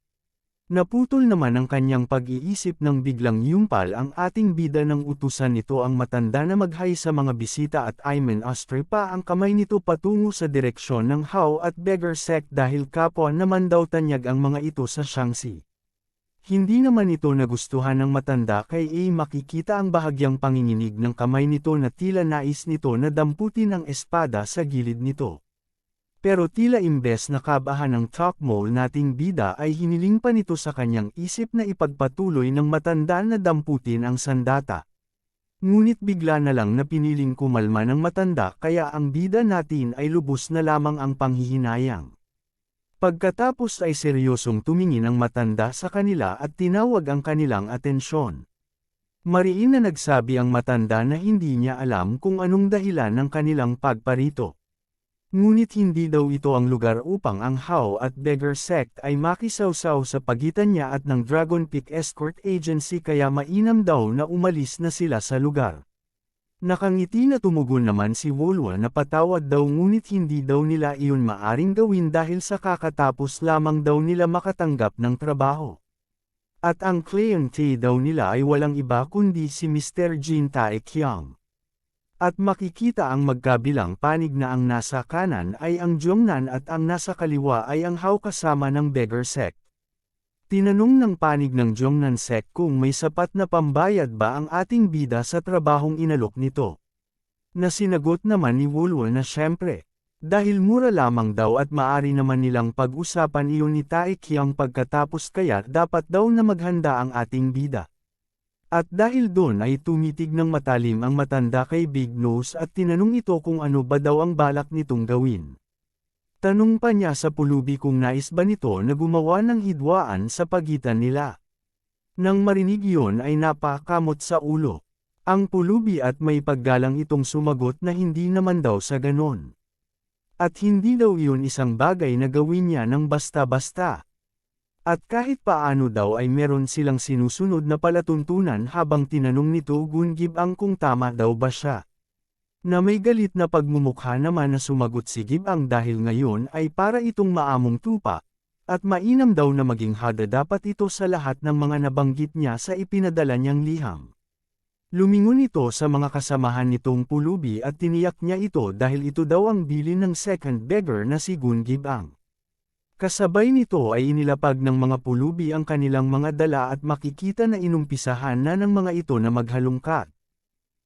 Naputol naman ang kanyang pag-iisip nang biglang yumpal ang ating bida ng utusan nito ang matanda na mag-hi sa mga bisita at Ayman Astre pa ang kamay nito patungo sa direksyon ng How at Beggar Sect dahil kapwa naman daw tanyag ang mga ito sa Shaanxi. Hindi naman ito nagustuhan ng matanda kay makikita ang bahagyang panginginig ng kamay nito na tila nais nito na damputin ang espada sa gilid nito. Pero tila imbes na kabahan ng Tokmol nating bida ay hiniling pa nito sa kanyang isip na ipagpatuloy ng matanda na damputin ang sandata. Ngunit bigla na lang na piniling kumalma ng matanda kaya ang bida natin ay lubos na lamang ang panghihinayang. Pagkatapos ay seryosong tumingin ang matanda sa kanila at tinawag ang kanilang atensyon. Mariin na nagsabi ang matanda na hindi niya alam kung anong dahilan ng kanilang pagparito. Ngunit hindi daw ito ang lugar upang ang How at Beggar Sect ay makisawsaw sa pagitan niya at ng Dragon Peak Escort Agency kaya mainam daw na umalis na sila sa lugar. Nakangiti na tumugon naman si Wulwa na patawad daw ngunit hindi daw nila iyon maaring gawin dahil sa kakatapos lamang daw nila makatanggap ng trabaho. At ang cliente daw nila ay walang iba kundi si Mr. Jin Taekyung. At makikita ang magkabilang panig na ang nasa kanan ay ang Jongnan at ang nasa kaliwa ay ang Hao kasama ng beggar sect. Tinanong ng panig ng Jongnan sect kung may sapat na pambayad ba ang ating bida sa trabahong inalok nito. Na sinagot naman ni Wulwo na siyempre. Dahil mura lamang daw at maari naman nilang pag-usapan iyon ni Tae Kyung pagkatapos kaya dapat daw na maghanda ang ating bida. At dahil doon ay tumitig ng matalim ang matanda kay Big Nose at tinanong ito kung ano ba daw ang balak nitong gawin. Tanong pa niya sa pulubi kung nais ba nito na gumawa ng hidwaan sa pagitan nila. Nang marinig iyon ay napakamot sa ulo. Ang pulubi at may paggalang itong sumagot na hindi naman daw sa ganon. At hindi daw iyon isang bagay na gawin niya ng basta-basta. At kahit paano daw ay meron silang sinusunod na palatuntunan habang tinanong nito Gib-ang kung tama daw ba siya. Na may galit na pagmumukha naman na sumagot si Gib-ang dahil ngayon ay para itong maamong tupa, at mainam daw na maging hada dapat ito sa lahat ng mga nabanggit niya sa ipinadala niyang liham. Lumingon ito sa mga kasamahan nitong pulubi at tiniyak niya ito dahil ito daw ang bilin ng second beggar na si Gib-ang. Kasabay nito ay inilapag ng mga pulubi ang kanilang mga dala at makikita na inumpisahan na ng mga ito na maghalungkat.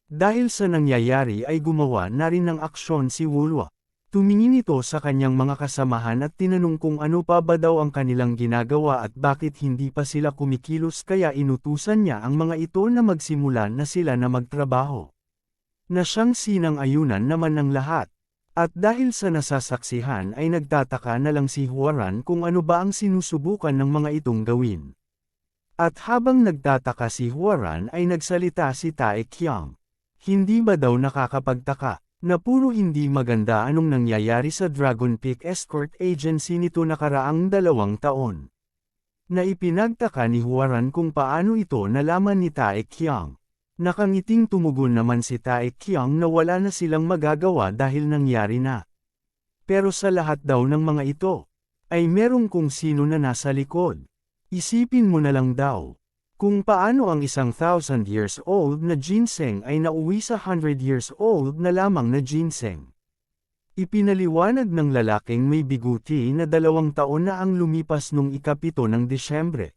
Dahil sa nangyayari ay gumawa na rin ng aksyon si Wulwo. Tumingin ito sa kanyang mga kasamahan at tinanong kung ano pa ba daw ang kanilang ginagawa at bakit hindi pa sila kumikilos kaya inutusan niya ang mga ito na magsimula na sila na magtrabaho. Na siyang sinang-ayunan naman ng lahat. At dahil sa nasasaksihan ay nagtataka na lang si Huaran kung ano ba ang sinusubukan ng mga itong gawin. At habang nagtataka si Huaran ay nagsalita si Tae Kyung. Hindi ba daw nakakapagtaka? Na puro hindi maganda anong nangyayari sa Dragon Peak Escort Agency nito nakaraang 2 taon. Na ipinagtaka ni Huaran kung paano ito nalaman ni Tae Kyung. Nakangiting tumugon naman si Tae Kyung na wala na silang magagawa dahil nangyari na. Pero sa lahat daw ng mga ito, ay merong kung sino na nasa likod. Isipin mo na lang daw. Kung paano ang isang 1,000 years old na ginseng ay nauwi sa 100 years old na lamang na ginseng. Ipinaliwanag ng lalaking may biguti na 2 taon na ang lumipas nung ika-7 ng Disyembre.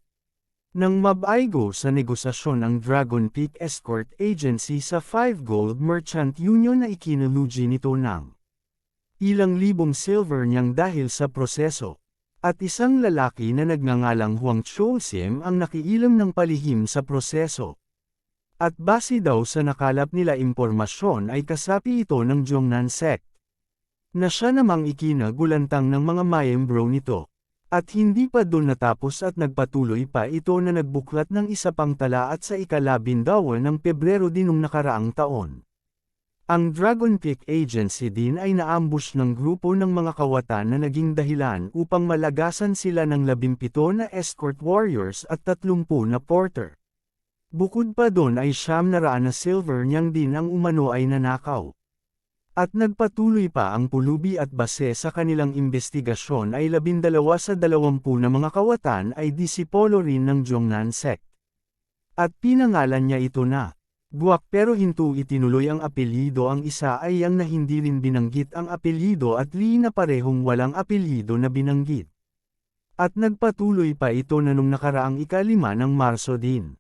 Nang mabaigo sa negosasyon ang Dragon Peak Escort Agency sa 5 Gold Merchant Union na ikinulugi nito ng ilang libong silver niyang dahil sa proseso. At isang lalaki na nagngangalang Huang Chulsim ang nakiilam ng palihim sa proseso. At base daw sa nakalap nila impormasyon ay kasapi ito ng Jongnan sect. Na siya namang ikinagulantang ng mga miyembro nito. At hindi pa doon natapos at nagpatuloy pa ito na nagbuklat ng isa pang tala at sa ika-12 ng Pebrero din nung nakaraang taon. Ang Dragon Peak Agency din ay naambush ng grupo ng mga kawatan na naging dahilan upang malagasan sila ng 17 na escort warriors at 30 na porter. Bukod pa doon ay 900 na silver niyang din ang umano ay nanakaw. At nagpatuloy pa ang pulubi at base sa kanilang investigasyon ay 12 sa 20 na mga kawatan ay disipolo rin ng Jongnan sect. At pinangalan niya ito na Guak pero hinto itinuloy ang apelyido ang isa ay yang na hindi rin binanggit ang apelyido at Li na parehong walang apelyido na binanggit. At nagpatuloy pa ito na nung nakaraang ika-5 ng Marso din.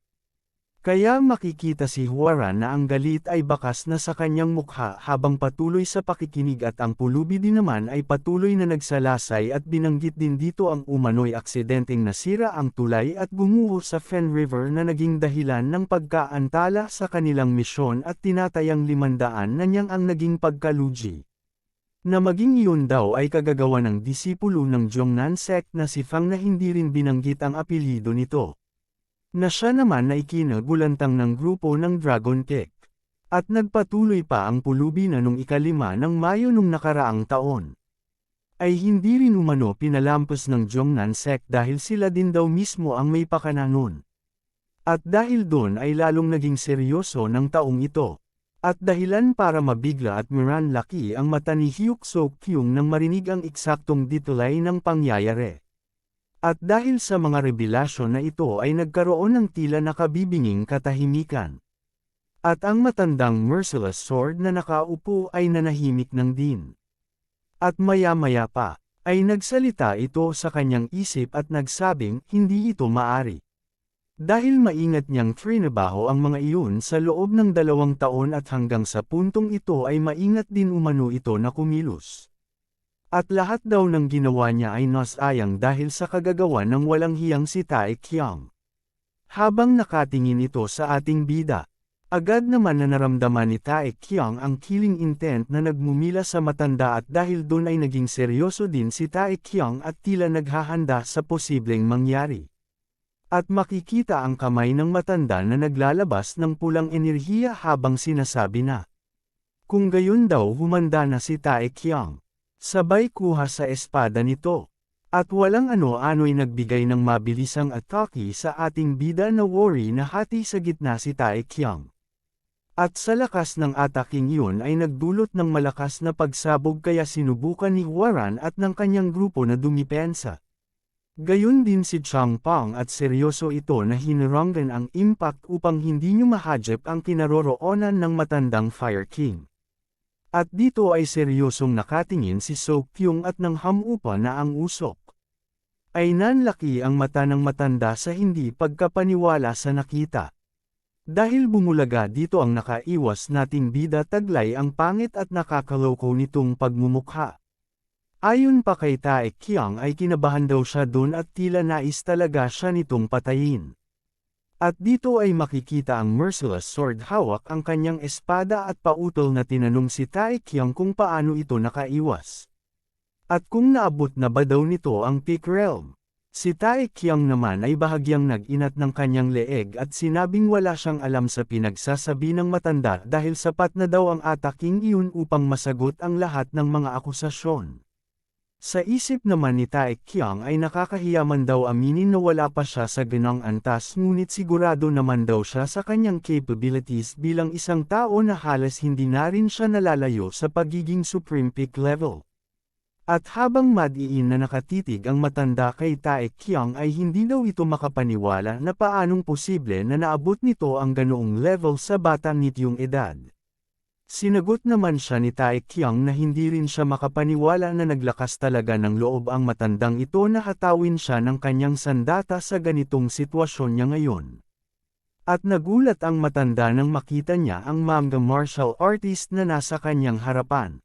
Kaya makikita si Huaran na ang galit ay bakas na sa kanyang mukha habang patuloy sa pakikinig at ang pulubi din naman ay patuloy na nagsalasay at binanggit din dito ang umano'y aksidenteng nasira ang tulay at gumuho sa Fen River na naging dahilan ng pagkaantala sa kanilang misyon at tinatayang 500 na niyang ang naging pagkalugi. Na maging iyon daw ay kagagawa ng disipulo ng Jongnan sect na si Fang na hindi rin binanggit ang apelyido nito. Na siya naman na ikinagulantang ng grupo ng Dragon Peak. At nagpatuloy pa ang pulubi na nung ika-5 ng Mayo nung nakaraang taon. Ay hindi rin umano pinalampas ng Jongnan sect dahil sila din daw mismo ang may pakana nun. At dahil doon ay lalong naging seryoso ng taong ito. At dahilan para mabigla at miranlaki ang mata ni Hyuk Sok Kyung nang marinig ang eksaktong detalye ng pangyayari. At dahil sa mga revelasyon na ito ay nagkaroon ng tila nakabibinging katahimikan. At ang matandang merciless sword na nakaupo ay nanahimik ng din. At maya-maya pa, ay nagsalita ito sa kanyang isip at nagsabing hindi ito maari. Dahil maingat niyang trinabaho ang mga iyon sa loob ng 2 taon at hanggang sa puntong ito ay maingat din umano ito na kumilos. At lahat daw ng ginawa niya ay nasayang dahil sa kagagawa ng walang hiyang si Tae Kyung. Habang nakatingin ito sa ating bida, agad naman na naramdaman ni Tae Kyung ang killing intent na nagmumila sa matanda at dahil doon ay naging seryoso din si Tae Kyung at tila naghahanda sa posibleng mangyari. At makikita ang kamay ng matanda na naglalabas ng pulang enerhiya habang sinasabi na. Kung gayon daw humanda na si Tae Kyung. Sabay kuha sa espada nito. At walang ano-ano'y nagbigay ng mabilisang atake sa ating bida na worry na hati sa gitna si Tae Kyung. At sa lakas ng ataking iyon ay nagdulot ng malakas na pagsabog kaya sinubukan ni Hwaran at ng kanyang grupo na dumipensa. Gayon din si Changpeng at seryoso ito na hinaranggan ang impact upang hindi niyo mahadjep ang kinaroroonan ng matandang Fire King. At dito ay seryosong nakatingin si So Kyung at nang hamupa na ang usok. Ay nanlaki ang mata ng matanda sa hindi pagkapaniwala sa nakita. Dahil bumulaga dito ang nakaiwas nating bida taglay ang pangit at nakakaloko nitong pagmumukha. Ayon pa kay Tae Kyung ay kinabahan daw siya doon at tila nais talaga siya nitong patayin. At dito ay makikita ang merciless sword hawak ang kanyang espada at pautol na tinanong si Tae Kyung kung paano ito nakaiwas. At kung naabot na ba daw nito ang Peak Realm. Si Tae Kyung naman ay bahagyang nag-inat ng kanyang leeg at sinabing wala siyang alam sa pinagsasabi ng matanda dahil sapat na daw ang ataking iyon upang masagot ang lahat ng mga akusasyon. Sa isip naman ni Tae Kyung ay nakakahiyaman daw aminin na wala pa siya sa ganong antas ngunit sigurado naman daw siya sa kanyang capabilities bilang isang tao na halos hindi na rin siya nalalayo sa pagiging Supreme Peak level. At habang madiin na nakatitig ang matanda kay Tae Kyung ay hindi daw ito makapaniwala na paanong posible na naabot nito ang ganoong level sa batang nityong edad. Sinagot naman siya ni Tae Kyung na hindi rin siya makapaniwala na naglakas talaga ng loob ang matandang ito na hatawin siya ng kanyang sandata sa ganitong sitwasyon niya ngayon. At nagulat ang matanda nang makita niya ang manga martial artist na nasa kanyang harapan.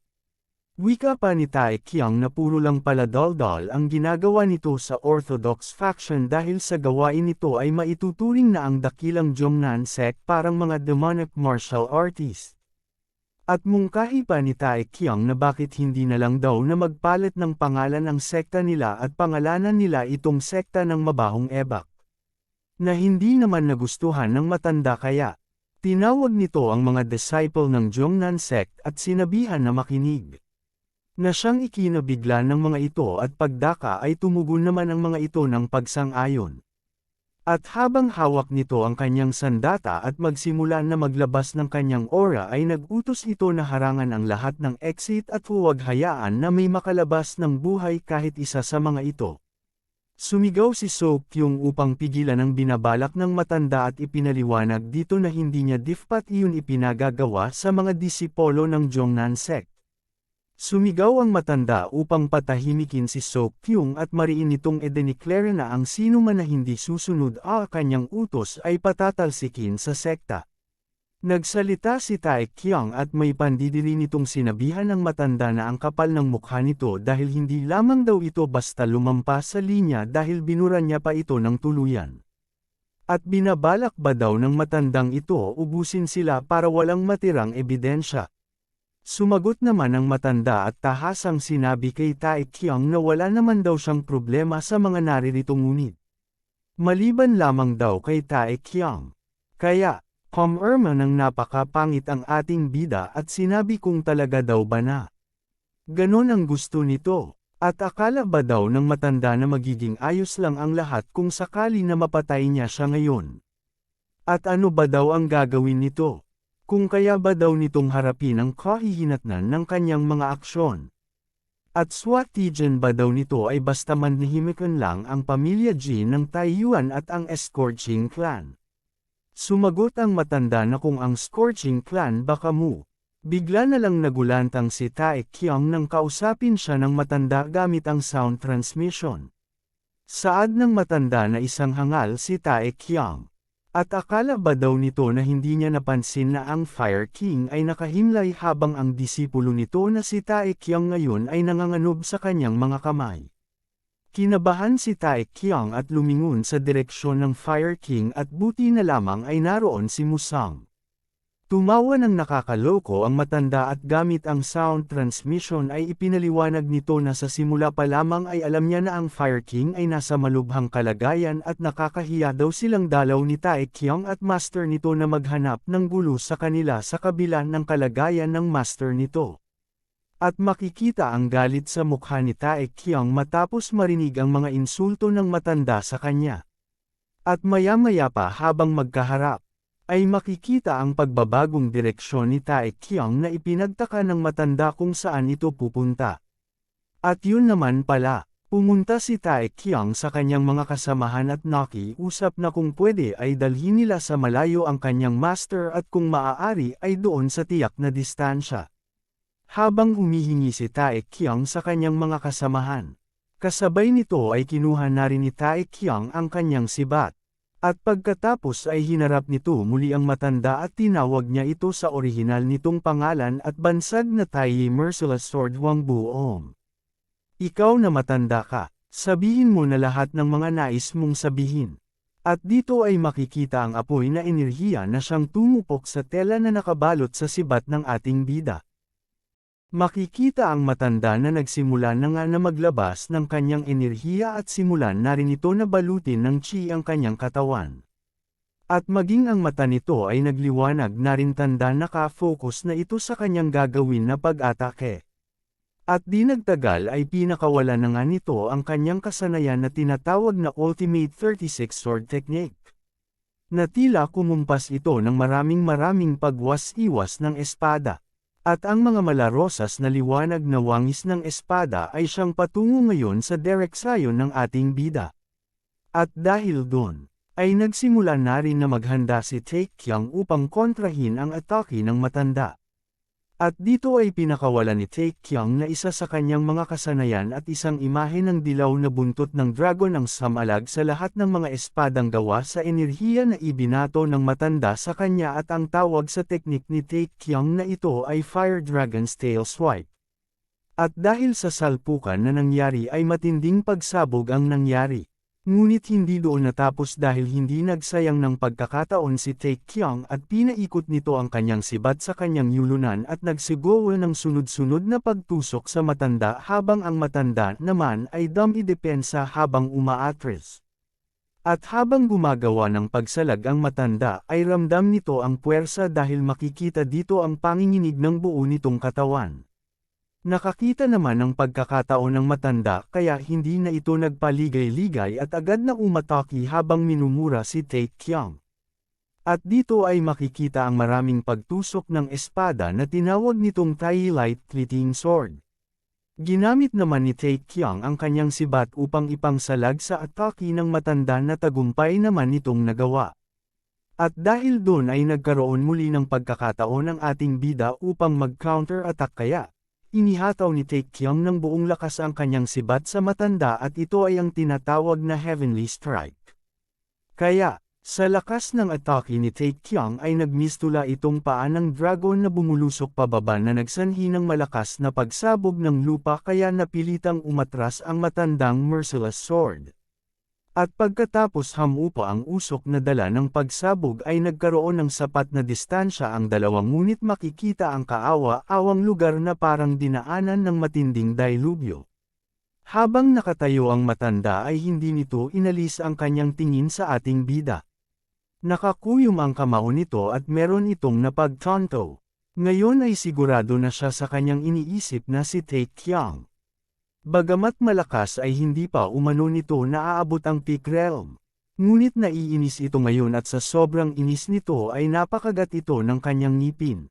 Wika pa ni Tae Kyung na puro lang pala daldal ang ginagawa nito sa Orthodox faction dahil sa gawain nito ay maituturing na ang dakilang Jongnan sect parang mga demonic martial artist. At mungkahi pa ni Tae Kyung na bakit hindi na lang daw na magpalit ng pangalan ang sekta nila at pangalanan nila itong sekta ng mabahong ebak. Na hindi naman nagustuhan ng matanda kaya. Tinawag nito ang mga disciple ng Jongnan sect at sinabihan na makinig. Na siyang ikinabigla ng mga ito at pagdaka ay tumugon naman ang mga ito ng pagsang-ayon. At habang hawak nito ang kanyang sandata at magsimula na maglabas ng kanyang aura ay nag-utos ito na harangan ang lahat ng exit at huwag hayaan na may makalabas ng buhay kahit isa sa mga ito. Sumigaw si So Kyung upang pigilan ang binabalak ng matanda at ipinaliwanag dito na hindi niya dapat iyon ipinagagawa sa mga disipolo ng Jongnan sect. Sumigaw ang matanda upang patahimikin si So Kyung at mariin nitong idineclare na ang sino man na hindi susunod ang kanyang utos ay patatalsikin sa sekta. Nagsalita si Tae Kyung at may pandidiri nitong sinabihan ng matanda na ang kapal ng mukha nito dahil hindi lamang daw ito basta lumampas sa linya dahil binura niya pa ito ng tuluyan. At binabalak ba daw ng matandang ito ubusin sila para walang matirang ebidensya. Sumagot naman ang matanda at tahasang sinabi kay Tae Kyung na wala naman daw siyang problema sa mga naririto ngunit. Maliban lamang daw kay Tae Kyung. Kaya, Irma ng napakapangit ang ating bida at sinabi kung talaga daw ba na. Ganon ang gusto nito. At akala ba daw ng matanda na magiging ayos lang ang lahat kung sakali na mapatay niya siya ngayon? At ano ba daw ang gagawin nito? Kung kaya ba daw nitong harapin ang kahihinatnan ng kanyang mga aksyon? At swatigen ba daw nito ay basta manhihimikan lang ang pamilya Jin ng Taiyuan at ang Escorching clan? Sumagot ang matanda na kung ang Scorching Clan baka mo. Bigla na lang nagulantang si Tae Kyung nang kausapin siya ng matanda gamit ang sound transmission. Saad ng matanda na isang hangal si Tae Kyung. At akala ba daw nito na hindi niya napansin na ang Fire King ay nakahimlay habang ang disipulo nito na si Tae Kyung ngayon ay nanganganob sa kanyang mga kamay. Kinabahan si Tae Kyung at lumingon sa direksyon ng Fire King at buti na lamang ay naroon si Musang. Tumawa ng nakakaloko ang matanda at gamit ang sound transmission ay ipinaliwanag nito na sa simula pa lamang ay alam niya na ang Fire King ay nasa malubhang kalagayan at nakakahiya daw silang dalaw ni Tae Kyung at master nito na maghanap ng gulo sa kanila sa kabila ng kalagayan ng master nito. At makikita ang galit sa mukha ni Tae Kyung matapos marinig ang mga insulto ng matanda sa kanya. At maya-maya pa habang magkaharap, ay makikita ang pagbabagong direksyon ni Tae Kyung na ipinagtaka ng matanda kung saan ito pupunta. At yun naman pala, pumunta si Tae Kyung sa kanyang mga kasamahan at nakiusap na kung pwede ay dalhin nila sa malayo ang kanyang master at kung maaari ay doon sa tiyak na distansya. Habang humihingi si Tae Kyung sa kanyang mga kasamahan, kasabay nito ay kinuha na rin ni Tae Kyung ang kanyang sibat. At pagkatapos ay hinarap nito muli ang matanda at tinawag niya ito sa orihinal nitong pangalan at bansag na Taiyi Merciless Sword Wang Buom. Ikaw na matanda ka, sabihin mo na lahat ng mga nais mong sabihin. At dito ay makikita ang apoy na enerhiya na siyang tumupok sa tela na nakabalot sa sibat ng ating bida. Makikita ang matanda na nagsimula na nga na maglabas ng kanyang enerhiya at simulan na rin ito na balutin ng chi ang kanyang katawan. At maging ang mata nito ay nagliwanag na rin tanda naka-focus na ito sa kanyang gagawin na pag-atake. At di nagtagal ay pinakawala na nga nito ang kanyang kasanayan na tinatawag na Ultimate 36 Sword Technique. Na tila kumumpas ito ng maraming pagwas-iwas ng espada. At ang mga malarosas na liwanag na wangis ng espada ay siyang patungo ngayon sa direksyon ng ating bida. At dahil doon, ay nagsimula na rin na maghanda si Tae Kyung upang kontrahin ang atake ng matanda. At dito ay pinakawala ni Tae Kyung na isa sa kanyang mga kasanayan at isang imahe ng dilaw na buntot ng dragon ang samalag sa lahat ng mga espadang gawa sa enerhiya na ibinato ng matanda sa kanya at ang tawag sa teknik ni Tae Kyung na ito ay Fire Dragon's Tail Swipe. At dahil sa salpukan na nangyari ay matinding pagsabog ang nangyari. Ngunit hindi doon natapos dahil hindi nagsayang ng pagkakataon si Tae Kyung at pinaikot nito ang kanyang sibat sa kanyang yulunan at nagsigawa ng sunod-sunod na pagtusok sa matanda habang ang matanda naman ay dumidepensa habang umaatras. At habang gumagawa ng pagsalag ang matanda ay ramdam nito ang puwersa dahil makikita dito ang panginginig ng buo nitong katawan. Nakakita naman ang pagkakataon ng matanda kaya hindi na ito nagpaligay-ligay at agad na umatake habang minumura si Tae Kyung. At dito ay makikita ang maraming pagtusok ng espada na tinawag nitong Taiyi Light Fleeting Sword. Ginamit naman ni Tae Kyung ang kanyang sibat upang ipangsalag sa atake ng matanda na tagumpay naman nitong nagawa. At dahil doon ay nagkaroon muli ng pagkakataon ang ating bida upang mag-counter-attack kaya. Inihataw ni Tae Kyung ng buong lakas ang kanyang sibat sa matanda at ito ay ang tinatawag na Heavenly Strike. Kaya, sa lakas ng atake ni Tae Kyung ay nagmistula itong paa ng dragon na bumulusok pababa na nagsanhi ng malakas na pagsabog ng lupa kaya napilitang umatras ang matandang Merciless Sword. At pagkatapos hamupa ang usok na dala ng pagsabog ay nagkaroon ng sapat na distansya ang dalawang ngunit makikita ang kaawa-awang lugar na parang dinaanan ng matinding dilubyo. Habang nakatayo ang matanda ay hindi nito inalis ang kanyang tingin sa ating bida. Nakakuyom ang kamao nito at meron itong napagtanto. Ngayon ay sigurado na siya sa kanyang iniisip na si Tae Kyung. Bagamat malakas ay hindi pa umano nito naaabot ang peak realm. Ngunit naiinis ito ngayon at sa sobrang inis nito ay napakagat ito ng kanyang ngipin.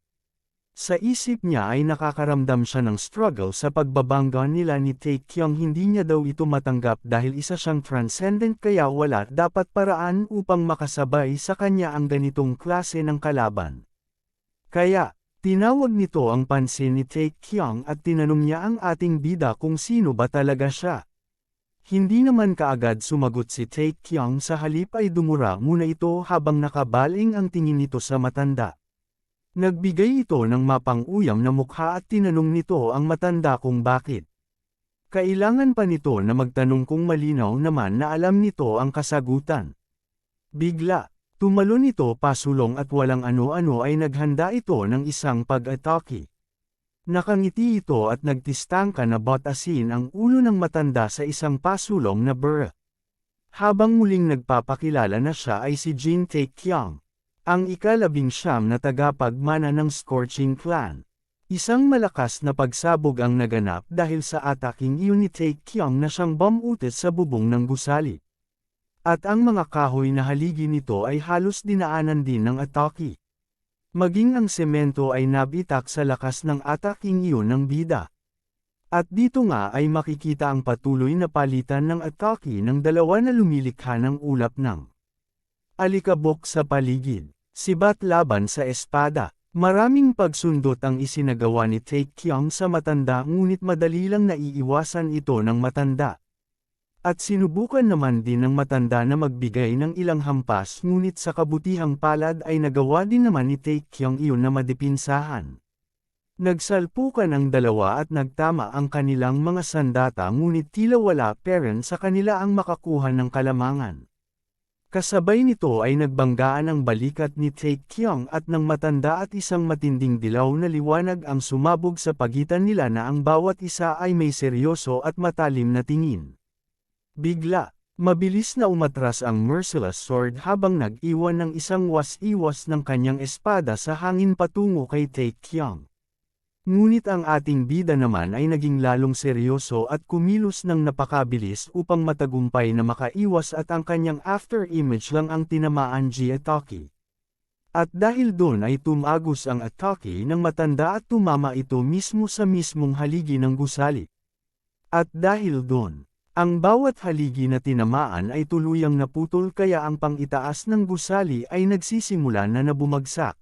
Sa isip niya ay nakakaramdam siya ng struggle sa pagbabangga nila ni Taekyung. Hindi niya daw ito matanggap dahil isa siyang transcendent kaya wala dapat paraan upang makasabay sa kanya ang ganitong klase ng kalaban. Kaya, tinawag nito ang pansin ni Taekyung at tinanong niya ang ating bida kung sino ba talaga siya. Hindi naman kaagad sumagot si Taekyung, sa halip ay dumura muna ito habang nakabaling ang tingin nito sa matanda. Nagbigay ito ng mapang-uyam na mukha at tinanong nito ang matanda kung bakit. Kailangan pa nito na magtanong kung malinaw naman na alam nito ang kasagutan. Bigla, tumalon ito pasulong at walang ano-ano ay naghanda ito ng isang pag-atake. Nakangiti ito at nagtistangka na batasin ang ulo ng matanda sa isang pasulong na bura. Habang muling nagpapakilala na siya ay si Jin Taekyung, ang ika-19 na tagapagmana ng Scorching Clan. Isang malakas na pagsabog ang naganap dahil sa ataking iyon ni Taekyung na siyang bumutis sa bubong ng gusali. At ang mga kahoy na haligi nito ay halos dinaanan din ng atake. Maging ang semento ay nabitak sa lakas ng ataking iyon ng bida. At dito nga ay makikita ang patuloy na palitan ng atake ng dalawa na lumilikha ng ulap ng alikabok sa paligid. Sibat laban sa espada. Maraming pagsundot ang isinagawa ni Taekyung sa matanda ngunit madali lang naiiwasan ito ng matanda. At sinubukan naman din ng matanda na magbigay ng ilang hampas ngunit sa kabutihang palad ay nagawa din naman ni Taekyung iyon na madipinsahan. Nagsalpukan ang dalawa at nagtama ang kanilang mga sandata ngunit tila wala peren sa kanila ang makakuha ng kalamangan. Kasabay nito ay nagbanggaan ang balikat ni Taekyung at ng matanda at isang matinding dilaw na liwanag ang sumabog sa pagitan nila na ang bawat isa ay may seryoso at matalim na tingin. Bigla, mabilis na umatras ang Merciless Sword habang nag-iwan ng isang was-iwas ng kanyang espada sa hangin patungo kay Taekyung. Ngunit ang ating bida naman ay naging lalong seryoso at kumilos ng napakabilis upang matagumpay na makaiwas at ang kanyang after-image lang ang tinamaan atake. At dahil doon ay tumagos ang atake ng matanda at tumama ito mismo sa mismong haligi ng gusali. At dahil doon, ang bawat haligi na tinamaan ay tuluyang naputol kaya ang pang-itaas ng gusali ay nagsisimula na nabumagsak.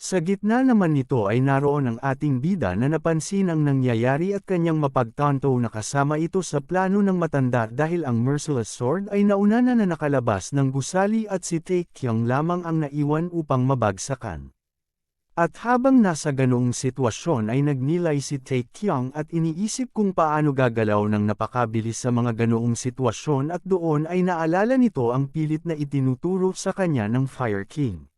Sa gitna naman nito ay naroon ang ating bida na napansin ang nangyayari at kanyang mapagtanto na kasama ito sa plano ng matanda dahil ang Merciless Sword ay nauna na nakalabas ng gusali at si Taekyung lamang ang naiwan upang mabagsakan. At habang nasa ganoong sitwasyon ay nagnilay si Taekyung at iniisip kung paano gagalaw ng napakabilis sa mga ganoong sitwasyon at doon ay naalala nito ang pilit na itinuturo sa kanya ng Fire King.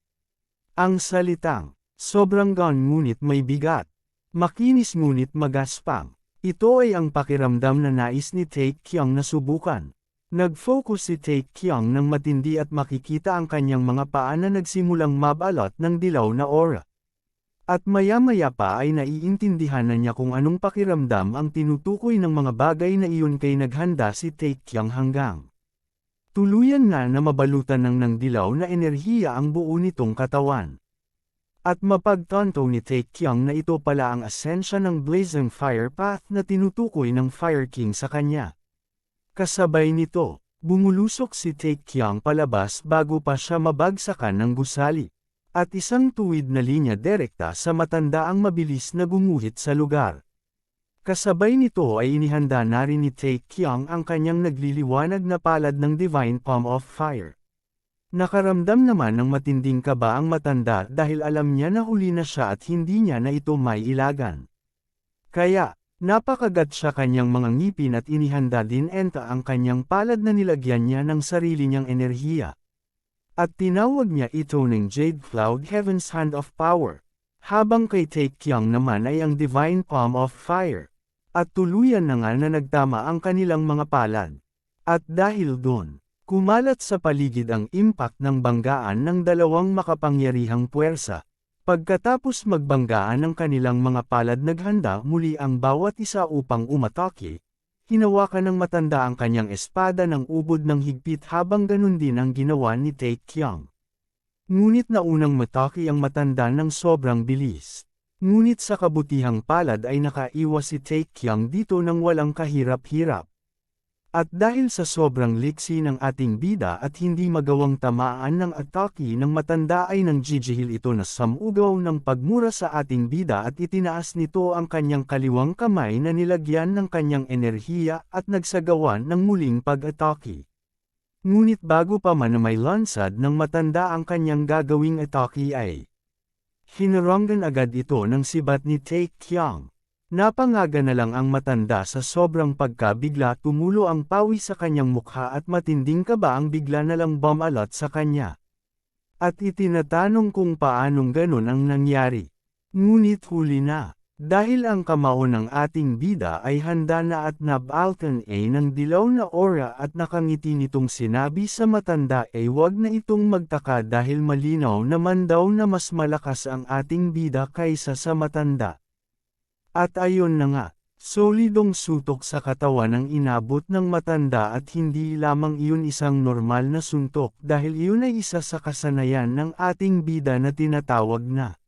Ang salitang, sobrang gaan ngunit may bigat. Makinis ngunit magaspang. Ito ay ang pakiramdam na nais ni Taekyung na subukan. Nag-focus si Taekyung ng matindi at makikita ang kanyang mga paa na nagsimulang mabalot ng dilaw na aura. At maya-maya pa ay naiintindihan na niya kung anong pakiramdam ang tinutukoy ng mga bagay na iyon kay naghanda si Taekyung hanggang tuluyan nga na mabalutan ng dilaw na enerhiya ang buo nitong katawan. At mapagtanto ni Taekyung na ito pala ang asensya ng Blazing Fire Path na tinutukoy ng Fire King sa kanya. Kasabay nito, bumulusok si Taekyung palabas bago pa siya mabagsakan ng gusali. At isang tuwid na linya direkta sa matanda ang mabilis na gumuhit sa lugar. Kasabay nito ay inihanda na rin ni Taekyung ang kanyang nagliliwanag na palad ng Divine Palm of Fire. Nakaramdam naman ng matinding kaba ang matanda dahil alam niya na huli na siya at hindi niya na ito maiilagan. Kaya, napakagat siya kanyang mga ngipin at inihanda din enta ang kanyang palad na nilagyan niya ng sarili niyang enerhiya. At tinawag niya ito ng Jade Cloud Heaven's Hand of Power. Habang kay Taekyung naman ay ang Divine Palm of Fire. At tuluyan na nga na nagtama ang kanilang mga palad. At dahil doon, kumalat sa paligid ang impact ng banggaan ng dalawang makapangyarihang puwersa. Pagkatapos magbanggaan ng kanilang mga palad naghanda muli ang bawat isa upang umatake. Hinawakan ng matanda ang kanyang espada ng ubod ng higpit habang ganun din ang ginawa ni Taekyung. Ngunit naunang matake ang matanda ng sobrang bilis. Ngunit sa kabutihang palad ay nakaiwas si Taekyang dito ng walang kahirap-hirap. At dahil sa sobrang liksi ng ating bida at hindi magawang tamaan ng atake ng matanda ay nanggigihil ito na samugaw ng pagmura sa ating bida at itinaas nito ang kanyang kaliwang kamay na nilagyan ng kanyang enerhiya at nagsagawa ng muling pag-atake. Ngunit bago pa man na may lansad ng matanda ang kanyang gagawing atake ay hinaranggan agad ito ng sibat ni Taekyang. Napangaga na lang ang matanda sa sobrang pagkabigla, tumulo ang pawi sa kanyang mukha at matinding kaba ang bigla na lang bumalot sa kanya. At itinatanong kung paanong ganon ang nangyari. Ngunit huli na, dahil ang kamao ng ating bida ay handa na at nabaltan ng dilaw na aura at nakangiti nitong sinabi sa matanda ay wag na itong magtaka dahil malinaw naman daw na mas malakas ang ating bida kaysa sa matanda. At ayon na nga, solidong sutok sa katawan ang inabot ng matanda at hindi lamang iyon isang normal na suntok dahil iyon ay isa sa kasanayan ng ating bida na tinatawag na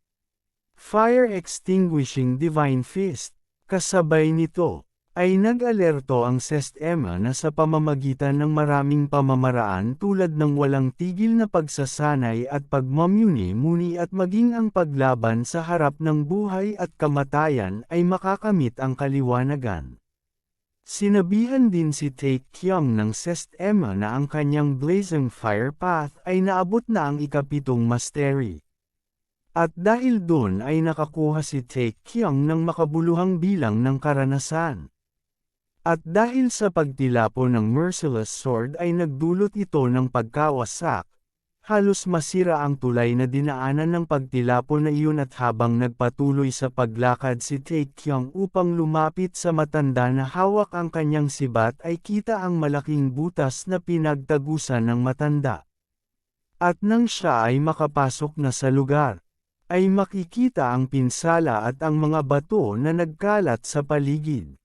Fire Extinguishing Divine Fist. Kasabay nito, ay nag-alerto ang sistema na sa pamamagitan ng maraming pamamaraan tulad ng walang tigil na pagsasanay at pagmamuni-muni at maging ang paglaban sa harap ng buhay at kamatayan ay makakamit ang kaliwanagan. Sinabihan din si Taekyang ng sistema na ang kanyang Blazing Fire Path ay naabot na ang ikapitong mastery. At dahil doon ay nakakuha si Taekyang ng makabuluhang bilang ng karanasan. At dahil sa pagtilapo ng Merciless Sword ay nagdulot ito ng pagkawasak, halos masira ang tulay na dinaanan ng pagtilapo na iyon at habang nagpatuloy sa paglakad si Taekyang upang lumapit sa matanda na hawak ang kanyang sibat ay kita ang malaking butas na pinagtagusan ng matanda. At nang siya ay makapasok na sa lugar, ay makikita ang pinsala at ang mga bato na nagkalat sa paligid.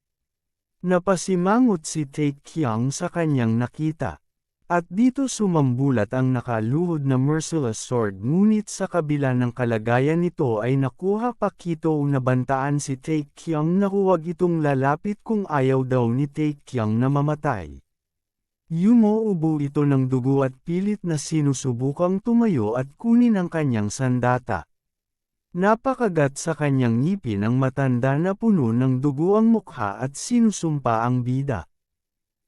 Napasimangot si Taekyang sa kanyang nakita. At dito sumambulat ang nakaluhod na Merciless Sword, ngunit sa kabila ng kalagayan nito ay nakuha pa Kito na bantaan si Taekyang na huwag itong lalapit kung ayaw daw ni Taekyang na mamatay. Yumuubo ito ng dugo at pilit na sinusubukang tumayo at kunin ang kanyang sandata. Napakagat sa kanyang ngipin ang matanda na puno ng dugo ang mukha at sinusumpa ang bida.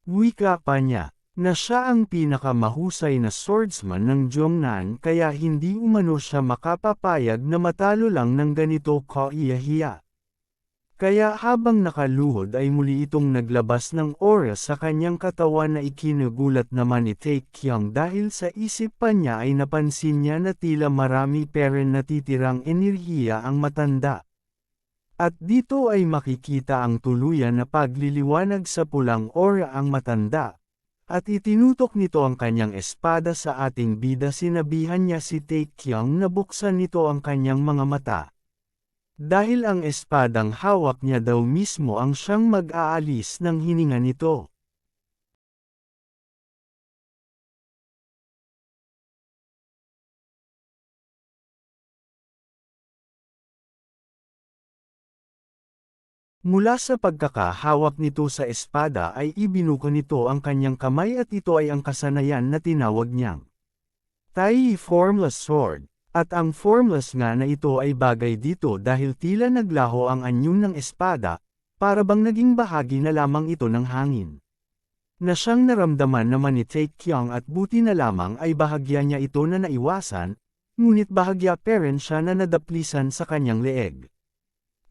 Wika pa niya, na siya ang pinakamahusay na swordsman ng Jongnan kaya hindi umano siya makapapayag na matalo lang ng ganito kaiyahiya. Kaya habang nakaluhod ay muli itong naglabas ng aura sa kanyang katawan na ikinagulat naman ni Taekyang dahil sa isip pa niya ay napansin niya na tila marami pero natitirang enerhiya ang matanda. At dito ay makikita ang tuluyan na pagliliwanag sa pulang aura ang matanda. At itinutok nito ang kanyang espada sa ating bida, sinabihan niya si Taekyang na buksan nito ang kanyang mga mata. Dahil ang espadang hawak niya daw mismo ang siyang mag-aalis ng hininga nito. Mula sa pagkakahawak nito sa espada ay ibinuka nito ang kanyang kamay at ito ay ang kasanayan na tinawag niyang Tai Formless Sword. At ang formless nga na ito ay bagay dito dahil tila naglaho ang anyo ng espada, para bang naging bahagi na lamang ito ng hangin. Na siyang naramdaman naman ni Taekyang at buti na lamang ay bahagya niya ito na naiwasan, ngunit bahagya pa rin siya na nadaplisan sa kanyang leeg.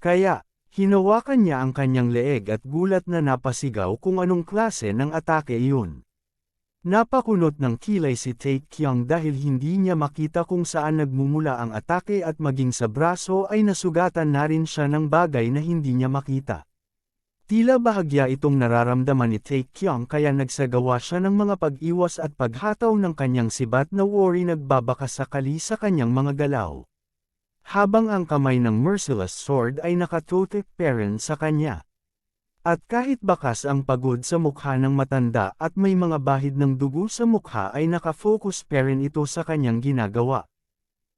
Kaya, hinawakan niya ang kanyang leeg at gulat na napasigaw kung anong klase ng atake iyon. Napakunot ng kilay si Taekyang dahil hindi niya makita kung saan nagmumula ang atake at maging sa braso ay nasugatan na rin siya ng bagay na hindi niya makita. Tila bahagya itong nararamdaman ni Taekyang kaya nagsagawa siya ng mga pag-iwas at paghataw ng kanyang sibat na worry nagbabakasakali sa kanyang mga galaw. Habang ang kamay ng Merciless Sword ay nakatutok pa rin sa kanya. At kahit bakas ang pagod sa mukha ng matanda at may mga bahid ng dugo sa mukha ay nakafocus pa rin ito sa kanyang ginagawa.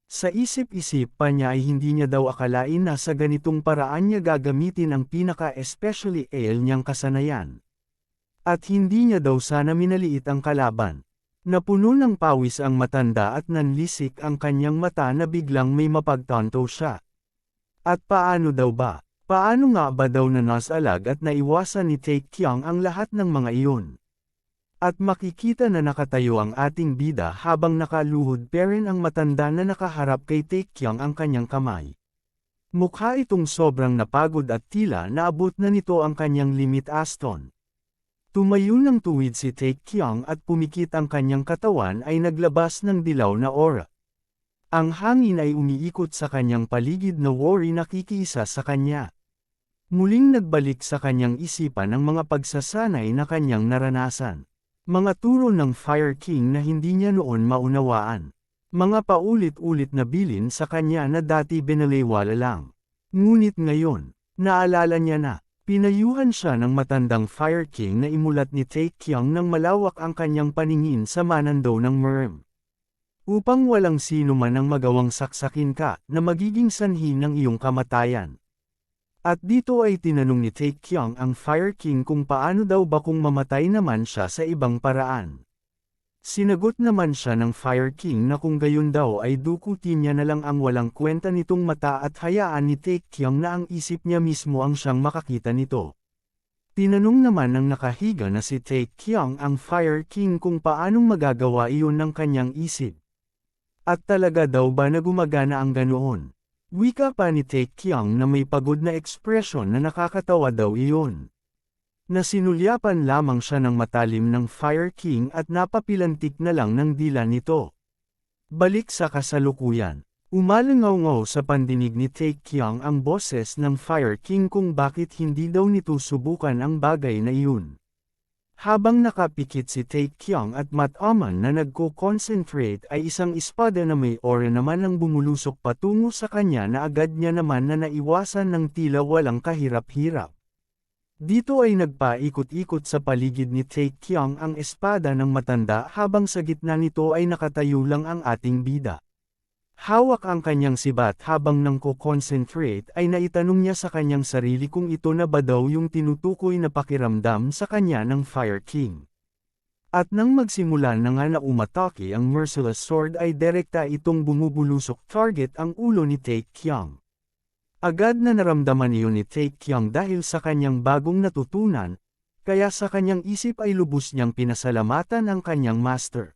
Sa isip-isip pa niya ay hindi niya daw akalain na sa ganitong paraan niya gagamitin ang pinaka-especially ale niyang kasanayan. At hindi niya daw sana minaliit ang kalaban. Napuno ng pawis ang matanda at nanlisik ang kanyang mata na biglang may mapagtanto siya. At paano daw ba? Paano nga ba daw na nasalag at naiwasan ni Taekyang ang lahat ng mga iyon? At makikita na nakatayo ang ating bida habang nakaluhod pa rin ang matanda na nakaharap kay Taekyang ang kanyang kamay. Mukha itong sobrang napagod at tila naabot na nito ang kanyang limit Aston. Tumayo ng tuwid si Taekyang at pumikit ang kanyang katawan ay naglabas ng dilaw na aura. Ang hangin ay umiikot sa kanyang paligid na worry nakikiisa sa kanya. Muling nagbalik sa kanyang isipan ang mga pagsasanay na kanyang naranasan. Mga turo ng Fire King na hindi niya noon maunawaan. Mga paulit-ulit na bilin sa kanya na dati binaliwala lang. Ngunit ngayon, naalala niya na, pinayuhan siya ng matandang Fire King na imulat ni Taekyang nang malawak ang kanyang paningin sa manando ng Merm. Upang walang sino man ang magawang saksakin ka na magiging sanhi ng iyong kamatayan. At dito ay tinanong ni Taekyang ang Fire King kung paano daw ba kung mamatay naman siya sa ibang paraan. Sinagot naman siya ng Fire King na kung gayon daw ay dukutin niya na lang ang walang kwenta nitong mata at hayaan ni Taekyang na ang isip niya mismo ang siyang makakita nito. Tinanong naman ng nakahiga na si Taekyang ang Fire King kung paanong magagawa iyon ng kanyang isip. At talaga daw ba na gumagana ang ganoon? Wika pa ni Taekyang na may pagod na ekspresyon na nakakatawa daw iyon. Nasinulyapan lamang siya ng matalim ng Fire King at napapilantik na lang ng dila nito. Balik sa kasalukuyan. Umalangaw-ngaw sa pandinig ni Taekyang ang boses ng Fire King kung bakit hindi daw nito subukan ang bagay na iyon. Habang nakapikit si Taekyang at mataman na nagko-concentrate ay isang espada na may aura naman ang bumulusok patungo sa kanya na agad niya naman na naiwasan ng tila walang kahirap-hirap. Dito ay nagpaikot-ikot sa paligid ni Taekyang ang espada ng matanda habang sa gitna nito ay nakatayo lang ang ating bida. Hawak ang kanyang sibat habang nangko-concentrate ay naitanong niya sa kanyang sarili kung ito na ba daw yung tinutukoy na pakiramdam sa kanya ng Fire King. At nang magsimula na nga na umatake ang Merciless Sword ay direkta itong bumubulusok target ang ulo ni Taekyang. Agad na naramdaman iyon ni Taekyang dahil sa kanyang bagong natutunan, kaya sa kanyang isip ay lubos niyang pinasalamatan ang kanyang master.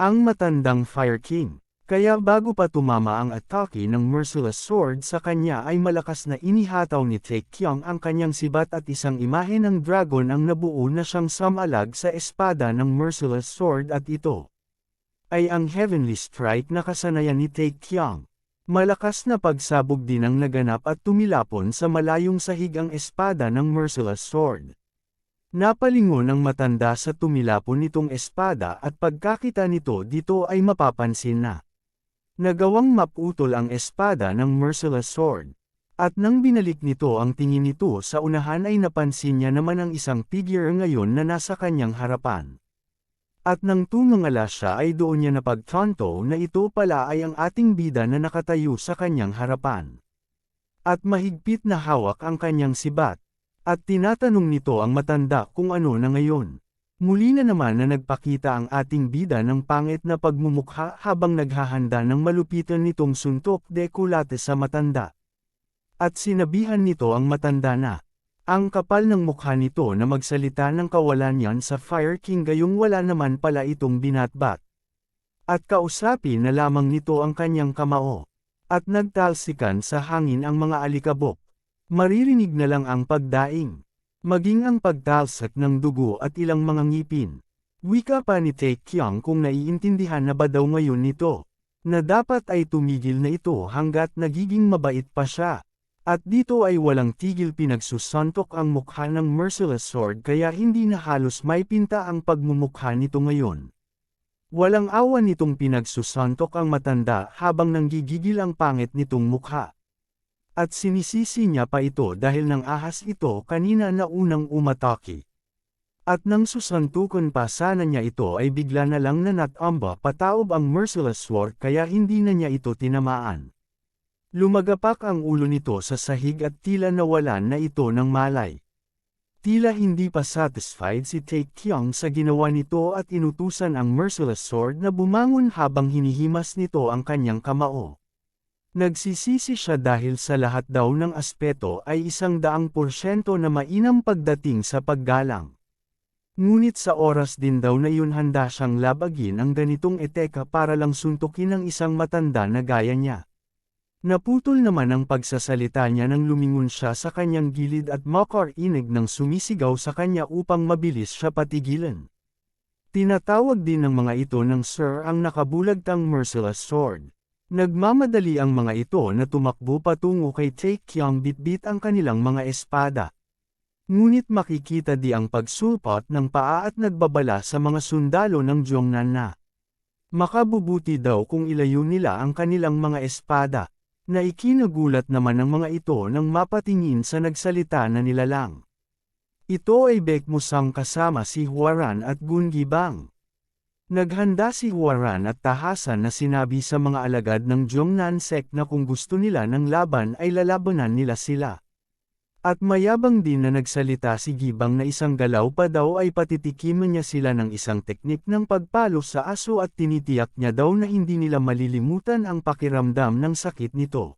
Ang matandang Fire King. Kaya bago pa tumama ang atake ng Merciless Sword sa kanya ay malakas na inihataw ni Taekyang ang kanyang sibat at isang imahe ng dragon ang nabuo na siyang samalag sa espada ng Merciless Sword at ito ay ang Heavenly Strike na kasanayan ni Taekyang. Malakas na pagsabog din ang naganap at tumilapon sa malayong sahig ang espada ng Merciless Sword. Napalingon ang matanda sa tumilapon nitong espada at pagkakita nito dito ay mapapansin na nagawang maputol ang espada ng Merciless Sword. At nang binalik nito ang tingin nito sa unahan ay napansin niya naman ang isang figure ngayon na nasa kanyang harapan. At nang tumangala siya ay doon niya napagtanto na ito pala ay ang ating bida na nakatayo sa kanyang harapan. At mahigpit na hawak ang kanyang sibat. At tinatanong nito ang matanda kung ano na ngayon. Muli na naman na nagpakita ang ating bida ng pangit na pagmumukha habang naghahanda ng malupitan nitong suntok dekulate sa matanda. At sinabihan nito ang matanda na, ang kapal ng mukha nito na magsalita ng kawalan yan sa Fire King gayong wala naman pala itong binatbat. At kausapin na lamang nito ang kanyang kamao. At nagtalsikan sa hangin ang mga alikabok. Maririnig na lang ang pagdaing. Maging ang pagtalsak ng dugo at ilang mga ngipin. Wika pa ni Taekyang kung naiintindihan na ba daw ngayon nito, na dapat ay tumigil na ito hanggat nagiging mabait pa siya. At dito ay walang tigil pinagsusantok ang mukha ng Merciless Sword kaya hindi na halos may pinta ang pagmumukha nito ngayon. Walang awa nitong pinagsusantok ang matanda habang nanggigigil ang pangit nitong mukha. At sinisisi niya pa ito dahil nang ahas ito kanina na unang umatake. At nang susantukan pa sana niya ito ay bigla na lang nanatamba pataob ang merciless sword kaya hindi na niya ito tinamaan. Lumagapak ang ulo nito sa sahig at tila nawalan na ito ng malay. Tila hindi pa satisfied si Taekyung sa ginawa nito at inutusan ang merciless sword na bumangon habang hinihimas nito ang kanyang kamao. Nagsisisi siya dahil sa lahat daw ng aspeto ay 100% na mainam pagdating sa paggalang. Ngunit sa oras din daw na yun handa siyang labagin ang ganitong eteka para lang suntukin ang isang matanda na gaya niya. Naputol naman ang pagsasalita niya nang lumingon siya sa kanyang gilid at makarinig ng sumisigaw sa kanya upang mabilis siya patigilan. Tinatawag din ng mga ito ng Sir ang nakabulagtang merciless sword. Nagmamadali ang mga ito na tumakbo patungo kay Taekyung bitbit ang kanilang mga espada. Ngunit makikita di ang pagsulpot ng paa at nagbabala sa mga sundalo ng Jongnan na makabubuti daw kung ilayo nila ang kanilang mga espada, na ikinagulat naman ng mga ito nang mapatingin sa nagsalita na nilalang. Ito ay Baekmusang kasama si Hwaran at Gungibang. Naghanda si Hwaran at tahasan na sinabi sa mga alagad ng Jongnan sect na kung gusto nila ng laban ay lalabanan nila sila. At mayabang din na nagsalita si Gibang na isang galaw pa daw ay patitikiman niya sila ng isang teknik ng pagpalo sa aso at tinitiyak niya daw na hindi nila malilimutan ang pakiramdam ng sakit nito.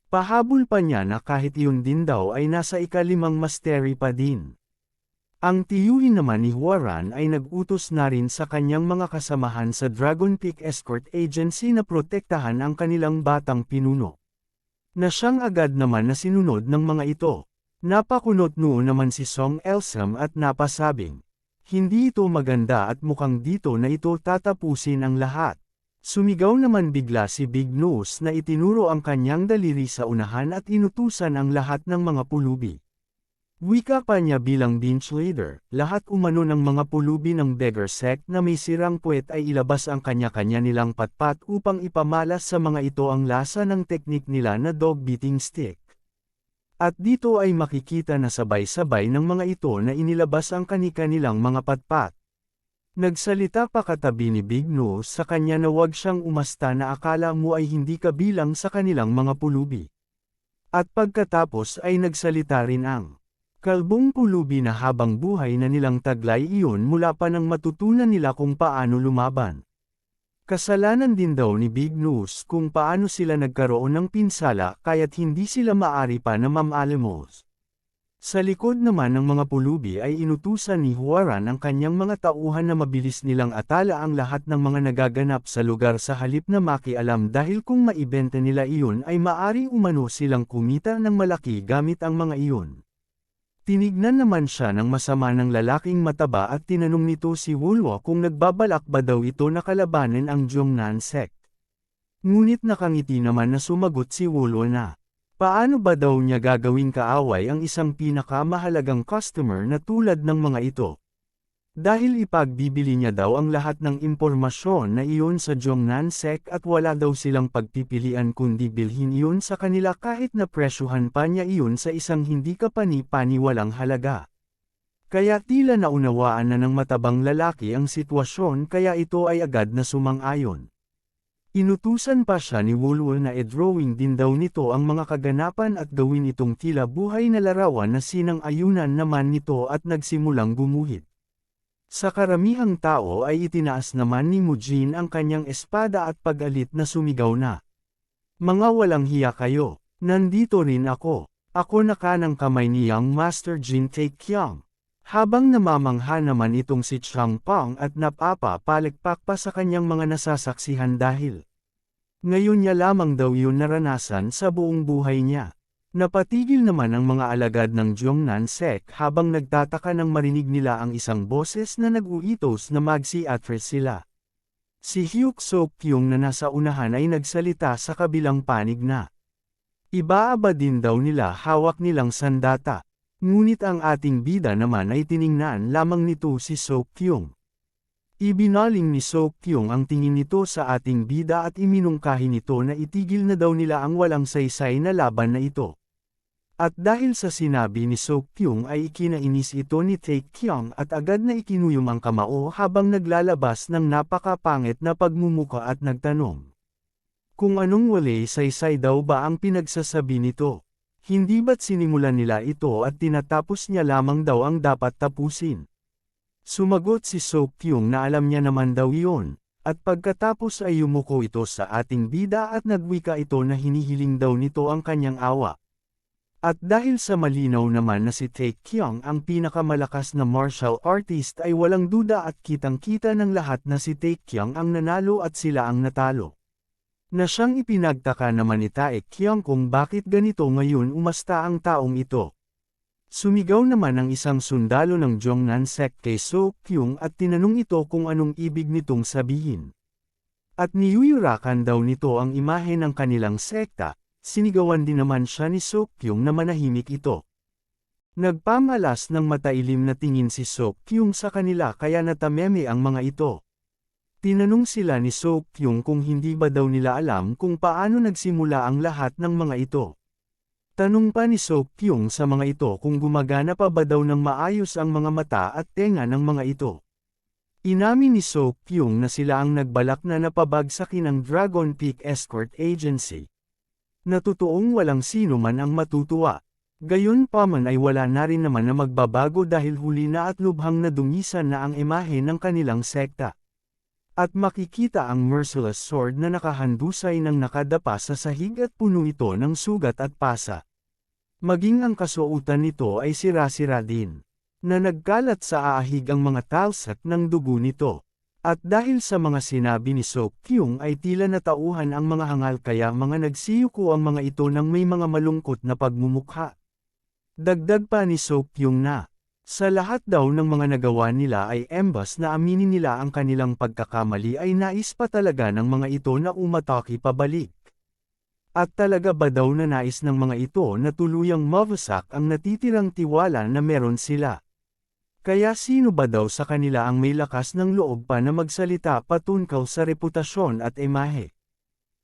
Pahabol pa niya na kahit iyon din daw ay nasa ika-5 mastery pa din. Ang tiyuhin naman ni Hwaran ay nag-utos na rin sa kanyang mga kasamahan sa Dragon Peak Escort Agency na protektahan ang kanilang batang pinuno. Na siyang agad naman na sinunod ng mga ito. Napakunot noon naman si Song Elsam at napasabing, hindi ito maganda at mukhang dito na ito tatapusin ang lahat. Sumigaw naman bigla si Big Nose na itinuro ang kanyang daliri sa unahan at inutusan ang lahat ng mga pulubi. Wika pa niya bilang bench leader, lahat umano ng mga pulubi ng beggar sect na may sirang puwet ay ilabas ang kanya-kanya nilang patpat upang ipamalas sa mga ito ang lasa ng teknik nila na dog beating stick. At dito ay makikita na sabay-sabay ng mga ito na inilabas ang kani-kanilang mga patpat. Nagsalita pa katabi ni Big Nose sa kanya na huwag siyang umasta na akala mo ay hindi kabilang sa kanilang mga pulubi. At pagkatapos ay nagsalita rin ang kalbong pulubi na habang buhay na nilang taglay iyon mula pa nang matutunan nila kung paano lumaban. Kasalanan din daw ni Big Nose kung paano sila nagkaroon ng pinsala kaya't hindi sila maari pa na mamaalemos. Sa likod naman ng mga pulubi ay inutusan ni Hwaran ang kanyang mga tauhan na mabilis nilang atala ang lahat ng mga nagaganap sa lugar sa halip na makialam dahil kung maibenta nila iyon ay maari umano silang kumita ng malaki gamit ang mga iyon. Tinignan naman siya ng masama ng lalaking mataba at tinanong nito si Wulwo kung nagbabalak ba daw ito na kalabanin ang Jongnan sect. Ngunit nakangiti naman na sumagot si Wulwo na, paano ba daw niya gagawing kaaway ang isang pinakamahalagang customer na tulad ng mga ito? Dahil ipagbibili niya daw ang lahat ng impormasyon na iyon sa Jongnan sect at wala daw silang pagpipilian kundi bilhin iyon sa kanila kahit na presyuhan pa niya iyon sa isang hindi kapani-paniwalang halaga. Kaya tila naunawaan na ng matabang lalaki ang sitwasyon kaya ito ay agad na sumang-ayon. Inutusan pa siya ni Wulwo na i-drawing din daw nito ang mga kaganapan at gawin itong tila buhay na larawan na sinang-ayunan naman nito at nagsimulang gumuhit. Sa karamihang tao ay itinaas naman ni Mujin ang kanyang espada at pag-alit na sumigaw na, mga walang hiya kayo, nandito rin ako. Ako na kanang kamay ni Young Master Jin Taekyung. Habang namamangha naman itong si Changpeng at napapalikpak pa sa kanyang mga nasasaksihan dahil ngayon niya lamang daw yun naranasan sa buong buhay niya. Napatigil naman ang mga alagad ng Jongnan sect habang nagtataka nang marinig nila ang isang boses na nag-uitos na magsi-atres sila. Si Hyuk Sok-kyung na nasa unahan ay nagsalita sa kabilang panig na ibaaba din daw nila hawak nilang sandata. Ngunit ang ating bida naman ay tiningnan lamang nito si Sok-kyung. Ibinaling ni Sok-kyung ang tingin nito sa ating bida at iminungkahi nito na itigil na daw nila ang walang saysay na laban na ito. At dahil sa sinabi ni Sok-kyung ay ikinainis ito ni Tae-kyung at agad na ikinuyom ang kamao habang naglalabas ng napakapangit na pagmumuka at nagtanong. Kung anong wale saysay daw ba ang pinagsasabi nito? Hindi ba't sinimulan nila ito at tinatapos niya lamang daw ang dapat tapusin? Sumagot si Sok-kyung na alam niya naman daw iyon, at pagkatapos ay yumuko ito sa ating bida at nagwika ito na hinihiling daw nito ang kanyang awa. At dahil sa malinaw naman na si Tae-kyung ang pinakamalakas na martial artist ay walang duda at kitang-kita ng lahat na si Tae-kyung ang nanalo at sila ang natalo. Na siyang ipinagtaka naman ni Tae-kyung kung bakit ganito ngayon umasta ang taong ito. Sumigaw naman ang isang sundalo ng Jongnan sect kay Sok-kyung at tinanong ito kung anong ibig nitong sabihin. At niyuyurakan daw nito ang imahe ng kanilang sekta. Sinigawan din naman siya ni Sok-kyung na manahimik ito. Nagpamalas ng matailim na tingin si Sok-kyung sa kanila kaya natameme ang mga ito. Tinanong sila ni Sok-kyung kung hindi ba daw nila alam kung paano nagsimula ang lahat ng mga ito. Tanong pa ni Sok-kyung sa mga ito kung gumagana pa ba daw ng maayos ang mga mata at tenga ng mga ito. Inamin ni Sok-kyung na sila ang nagbalak na napabagsakin ang Dragon Peak Escort Agency. Natutuong walang sino man ang matutuwa. Gayunpaman ay wala na rin naman na magbabago dahil huli na at lubhang nadungisan na ang imahe ng kanilang sekta. At makikita ang merciless sword na nakahandusay ng nakadapa sa sahig at puno ito ng sugat at pasa. Maging ang kasuotan nito ay sira-sira din, na nagkalat sa aahig ang mga talsak ng dugo nito. At dahil sa mga sinabi ni Sok-kyung ay tila natauhan ang mga hangal kaya mga nagsiyuko ang mga ito ng may mga malungkot na pagmumukha. Dagdag pa ni Sok-kyung na, sa lahat daw ng mga nagawa nila ay embas na aminin nila ang kanilang pagkakamali ay nais pa talaga ng mga ito na umatake pabalik. At talaga ba daw na nais ng mga ito na tuluyang mawasak ang natitirang tiwala na meron sila? Kaya sino ba daw sa kanila ang may lakas ng loob pa na magsalita patungkol sa reputasyon at imahe?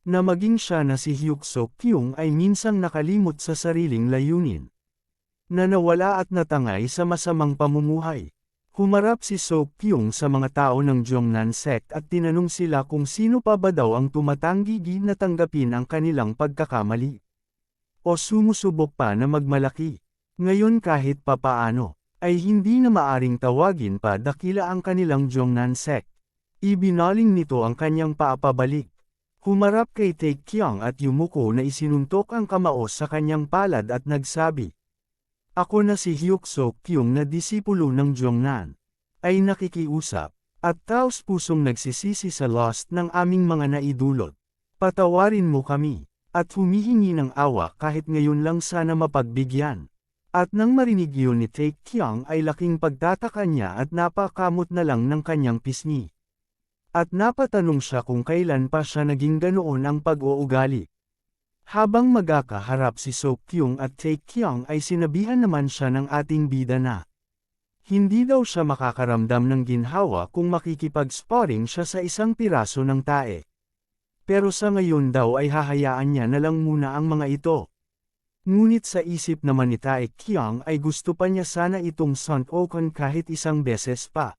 Na maging siya na si Hyuk Sok-kyung ay minsang nakalimot sa sariling layunin. Na nawala at natangay sa masamang pamumuhay. Humarap si Sok-kyung sa mga tao ng Jongnan sect at tinanong sila kung sino pa ba daw ang tumatanggi na tanggapin ang kanilang pagkakamali. O sumusubok pa na magmalaki. Ngayon kahit papaano ay hindi na maaring tawagin pa dakila ang kanilang Jongnan sect. Ibinaling nito ang kanyang paapabalik. Humarap kay Tae-kyung at yumuko na isinuntok ang kamao sa kanyang palad at nagsabi, "Ako na si Hyuk Sok-kyung na disipulo ng Jongnan, ay nakikiusap, at taos pusong nagsisisi sa lost ng aming mga naidulot. Patawarin mo kami, at humihingi ng awa kahit ngayon lang sana mapagbigyan." At nang marinig yun ni Tae-kyung ay laking pagtataka niya at napakamot na lang ng kanyang pisngi. At napatanong siya kung kailan pa siya naging ganoon ang pag-uugali. Habang magkakaharap si Sok-kyung at Tae-kyung ay sinabihan naman siya ng ating bida na hindi daw siya makakaramdam ng ginhawa kung makikipag-sparring siya sa isang piraso ng tae. Pero sa ngayon daw ay hahayaan niya na lang muna ang mga ito. Ngunit sa isip naman ni Tae-kyung ay gusto pa niya sana itong suntokan kahit isang beses pa.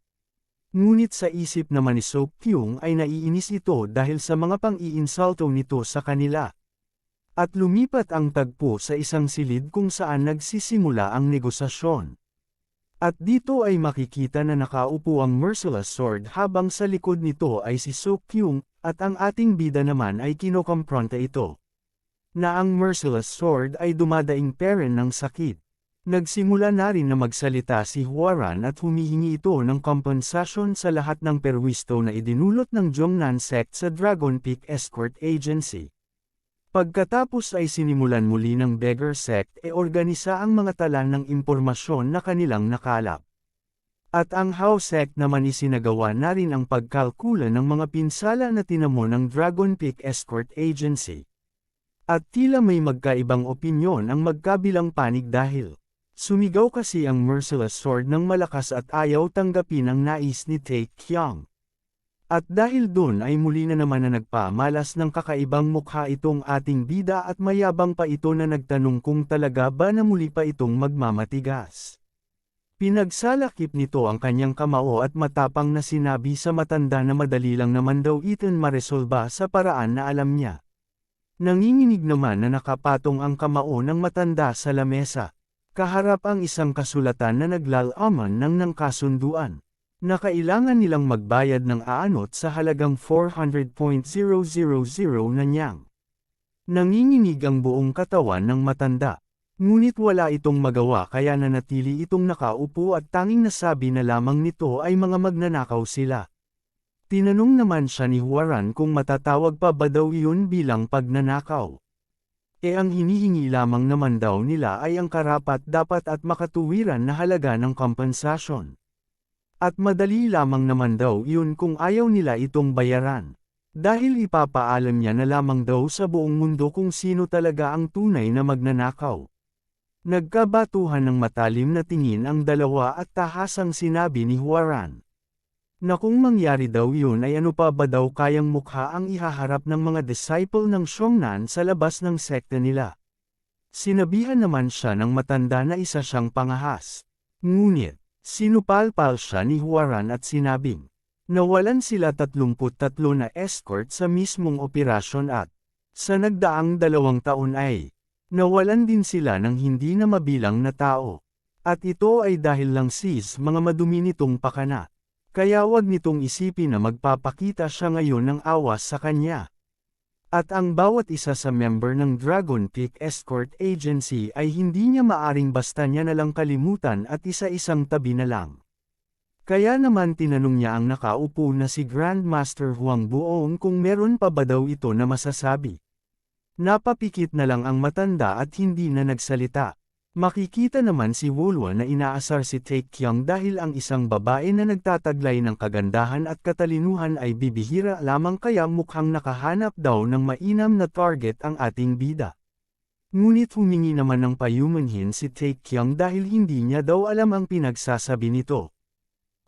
Ngunit sa isip naman ni Sok-kyung ay naiinis ito dahil sa mga pang-iinsulto nito sa kanila. At lumipat ang tagpo sa isang silid kung saan nagsisimula ang negosasyon. At dito ay makikita na nakaupo ang merciless sword habang sa likod nito ay si Sok-kyung, at ang ating bida naman ay kinokompronta ito. Na ang merciless sword ay dumadaing peren ng sakit. Nagsimula na rin na magsalita si Hwaran at humihingi ito ng kompensasyon sa lahat ng perwisto na idinulot ng Jongnan sect sa Dragon Peak Escort Agency. Pagkatapos ay sinimulan muli ng Beggar sect organisa ang mga tala ng impormasyon na kanilang nakalap. At ang Hao sect naman isinagawa na rin ang pagkalkula ng mga pinsala na tinamo ng Dragon Peak Escort Agency. At tila may magkaibang opinyon ang magkabilang panig dahil sumigaw kasi ang merciless sword ng malakas at ayaw tanggapin ang nais ni Tae-kyung. At dahil dun ay muli na naman na nagpamalas ng kakaibang mukha itong ating bida at mayabang pa ito na nagtanong kung talaga ba na muli pa itong magmamatigas. Pinagsalakip nito ang kanyang kamao at matapang na sinabi sa matanda na madali lang naman daw itin maresolba sa paraan na alam niya. Nanginginig naman na nakapatong ang kamao ng matanda sa lamesa. Kaharap ang isang kasulatan na naglalaman ng kasunduan na kailangan nilang magbayad ng aanot sa halagang 400,000 na niyang. Nanginginig ang buong katawan ng matanda. Ngunit wala itong magawa kaya nanatili itong nakaupo at tanging nasabi na lamang nito ay mga magnanakaw sila. Tinanong naman siya ni Huaran kung matatawag pa ba daw iyon bilang pagnanakaw. Ang hinihingi lamang naman daw nila ay ang karapat-dapat at makatuwiran na halaga ng kompensasyon. At madali lamang naman daw iyon kung ayaw nila itong bayaran. Dahil ipapaalam niya na lamang daw sa buong mundo kung sino talaga ang tunay na magnanakaw. Nagkabatuhan ng matalim na tingin ang dalawa at tahasang sinabi ni Huaran na kung mangyari daw iyon ay ano pa ba daw kayang mukha ang ihaharap ng mga disciple ng Xiongnan sa labas ng sekte nila. Sinabihan naman siya ng matanda na isa siyang pangahas. Ngunit, sinupalpal siya ni Huaran at sinabing, nawalan sila 33 na escort sa mismong operasyon at, sa nagdaang 2 taon ay, nawalan din sila ng hindi na mabilang na tao. At ito ay dahil lang mga madumi nitong pakana. Kaya wag nitong isipin na magpapakita siya ngayon ng awas sa kanya. At ang bawat isa sa member ng Dragon Peak Escort Agency ay hindi niya maaring basta niya nalang kalimutan at isa-isang tabi na lang. Kaya naman tinanong niya ang nakaupo na si Grandmaster Huang Buong kung meron pa ba daw ito na masasabi. Napapikit na lang ang matanda at hindi na nagsalita. Makikita naman si Wulwa na inaasar si Taekyang dahil ang isang babae na nagtataglay ng kagandahan at katalinuhan ay bibihira lamang kaya mukhang nakahanap daw ng mainam na target ang ating bida. Ngunit humingi naman ng payumanhin si Taekyang dahil hindi niya daw alam ang pinagsasabi nito.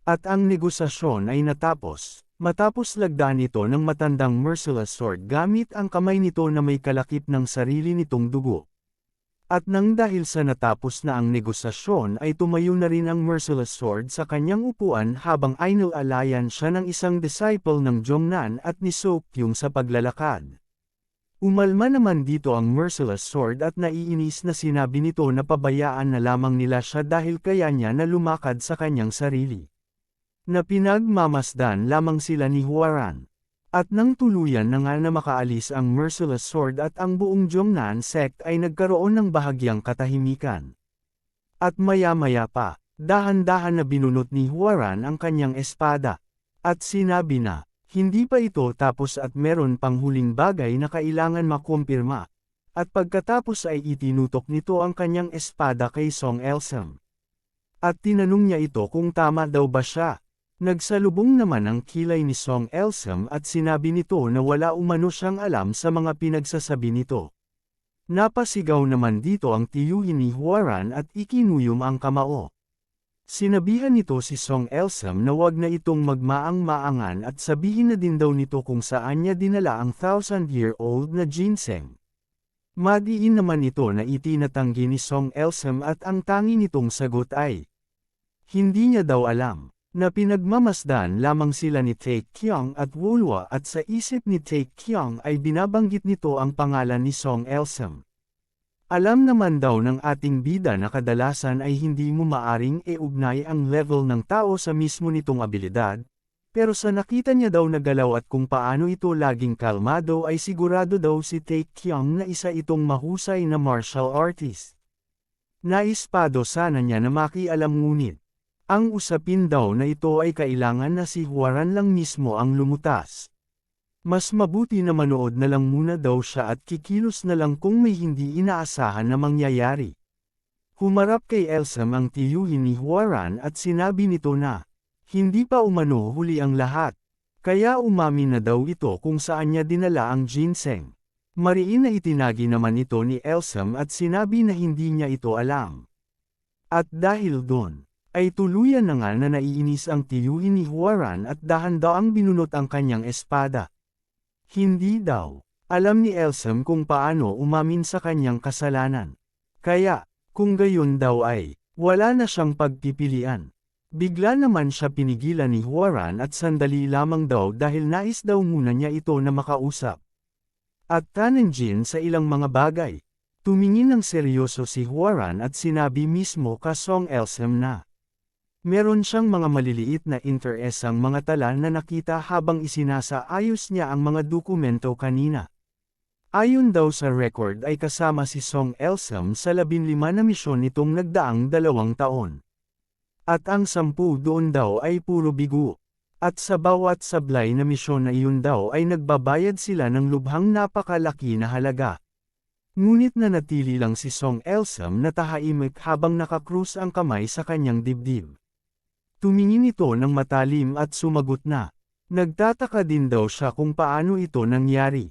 At ang negosasyon ay natapos. Matapos lagdaan ito ng matandang merciless sword gamit ang kamay nito na may kalakip ng sarili nitong dugo. At nang dahil sa natapos na ang negosasyon ay tumayo na rin ang merciless sword sa kanyang upuan habang inalayan siya ng isang disciple ng Jongnan at ni Sokyung sa paglalakad. Umalma naman dito ang merciless sword at naiinis na sinabi nito na pabayaan na lamang nila siya dahil kaya niya na lumakad sa kanyang sarili. Na pinagmamasdan lamang sila ni Huaran. At nang tuluyan na nga na makaalis ang merciless sword at ang buong Jongnan sect ay nagkaroon ng bahagyang katahimikan. At maya-maya pa, dahan-dahan na binunot ni Huaran ang kanyang espada. At sinabi na, hindi pa ito tapos at meron pang huling bagay na kailangan makumpirma. At pagkatapos ay itinutok nito ang kanyang espada kay Song Elsem. At tinanong niya ito kung tama daw ba siya. Nagsalubong naman ang kilay ni Song Elsem at sinabi nito na wala umano siyang alam sa mga pinagsasabi nito. Napasigaw naman dito ang tiyuhin ni Huaran at ikinuyom ang kamao. Sinabihan nito si Song Elsem na wag na itong magmaang-maangan at sabihin na din daw nito kung saan niya dinala ang 1,000-year-old na ginseng. Madiin naman ito na itinatanggi ni Song Elsem at ang tangi nitong sagot ay, hindi niya daw alam. Na pinagmamasdan lamang sila ni Taekyang at Wulwa at sa isip ni Taekyang ay binabanggit nito ang pangalan ni Song Elsem. Alam naman daw ng ating bida na kadalasan ay hindi mo maaring iugnay ang level ng tao sa mismo nitong abilidad, pero sa nakita niya daw na galaw at kung paano ito laging kalmado ay sigurado daw si Taekyang na isa itong mahusay na martial artist. Naispado sana niya na makialam ngunit. Ang usapin daw na ito ay kailangan na si Huaran lang mismo ang lumutas. Mas mabuti na manood na lang muna daw siya at kikilos na lang kung may hindi inaasahan na mangyayari. Humarap kay Elsem ang tiyuhin ni Huaran at sinabi nito na, hindi pa umano huli ang lahat. Kaya umamin na daw ito kung saan niya dinala ang ginseng. Mariin na itinagi naman ito ni Elsem at sinabi na hindi niya ito alam. At dahil doon, ay tuluyan na nga na naiinis ang tiyuhin ni Huaran at dahan-daang binunot ang kanyang espada. Hindi daw. Alam ni Elsem kung paano umamin sa kanyang kasalanan. Kaya, kung gayon daw ay, wala na siyang pagpipilian. Bigla naman siya pinigilan ni Huaran at sandali lamang daw dahil nais daw muna niya ito na makausap. At tanenjin sa ilang mga bagay. Tumingin ng seryoso si Huaran at sinabi mismo ka Song Elsem na meron siyang mga maliliit na interesang mga tala na nakita habang isinasaayos niya ang mga dokumento kanina. Ayon daw sa record ay kasama si Song Elsem sa 15 na misyon nitong nagdaang 2 taon. At ang 10 doon daw ay puro bigo. At sa bawat sablay na misyon na iyon daw ay nagbabayad sila ng lubhang napakalaki na halaga. Ngunit nanatili lang si Song Elsem na tahimik habang nakakrus ang kamay sa kanyang dibdib. Tumingin ito ng matalim at sumagot na. Nagtataka din daw siya kung paano ito nangyari.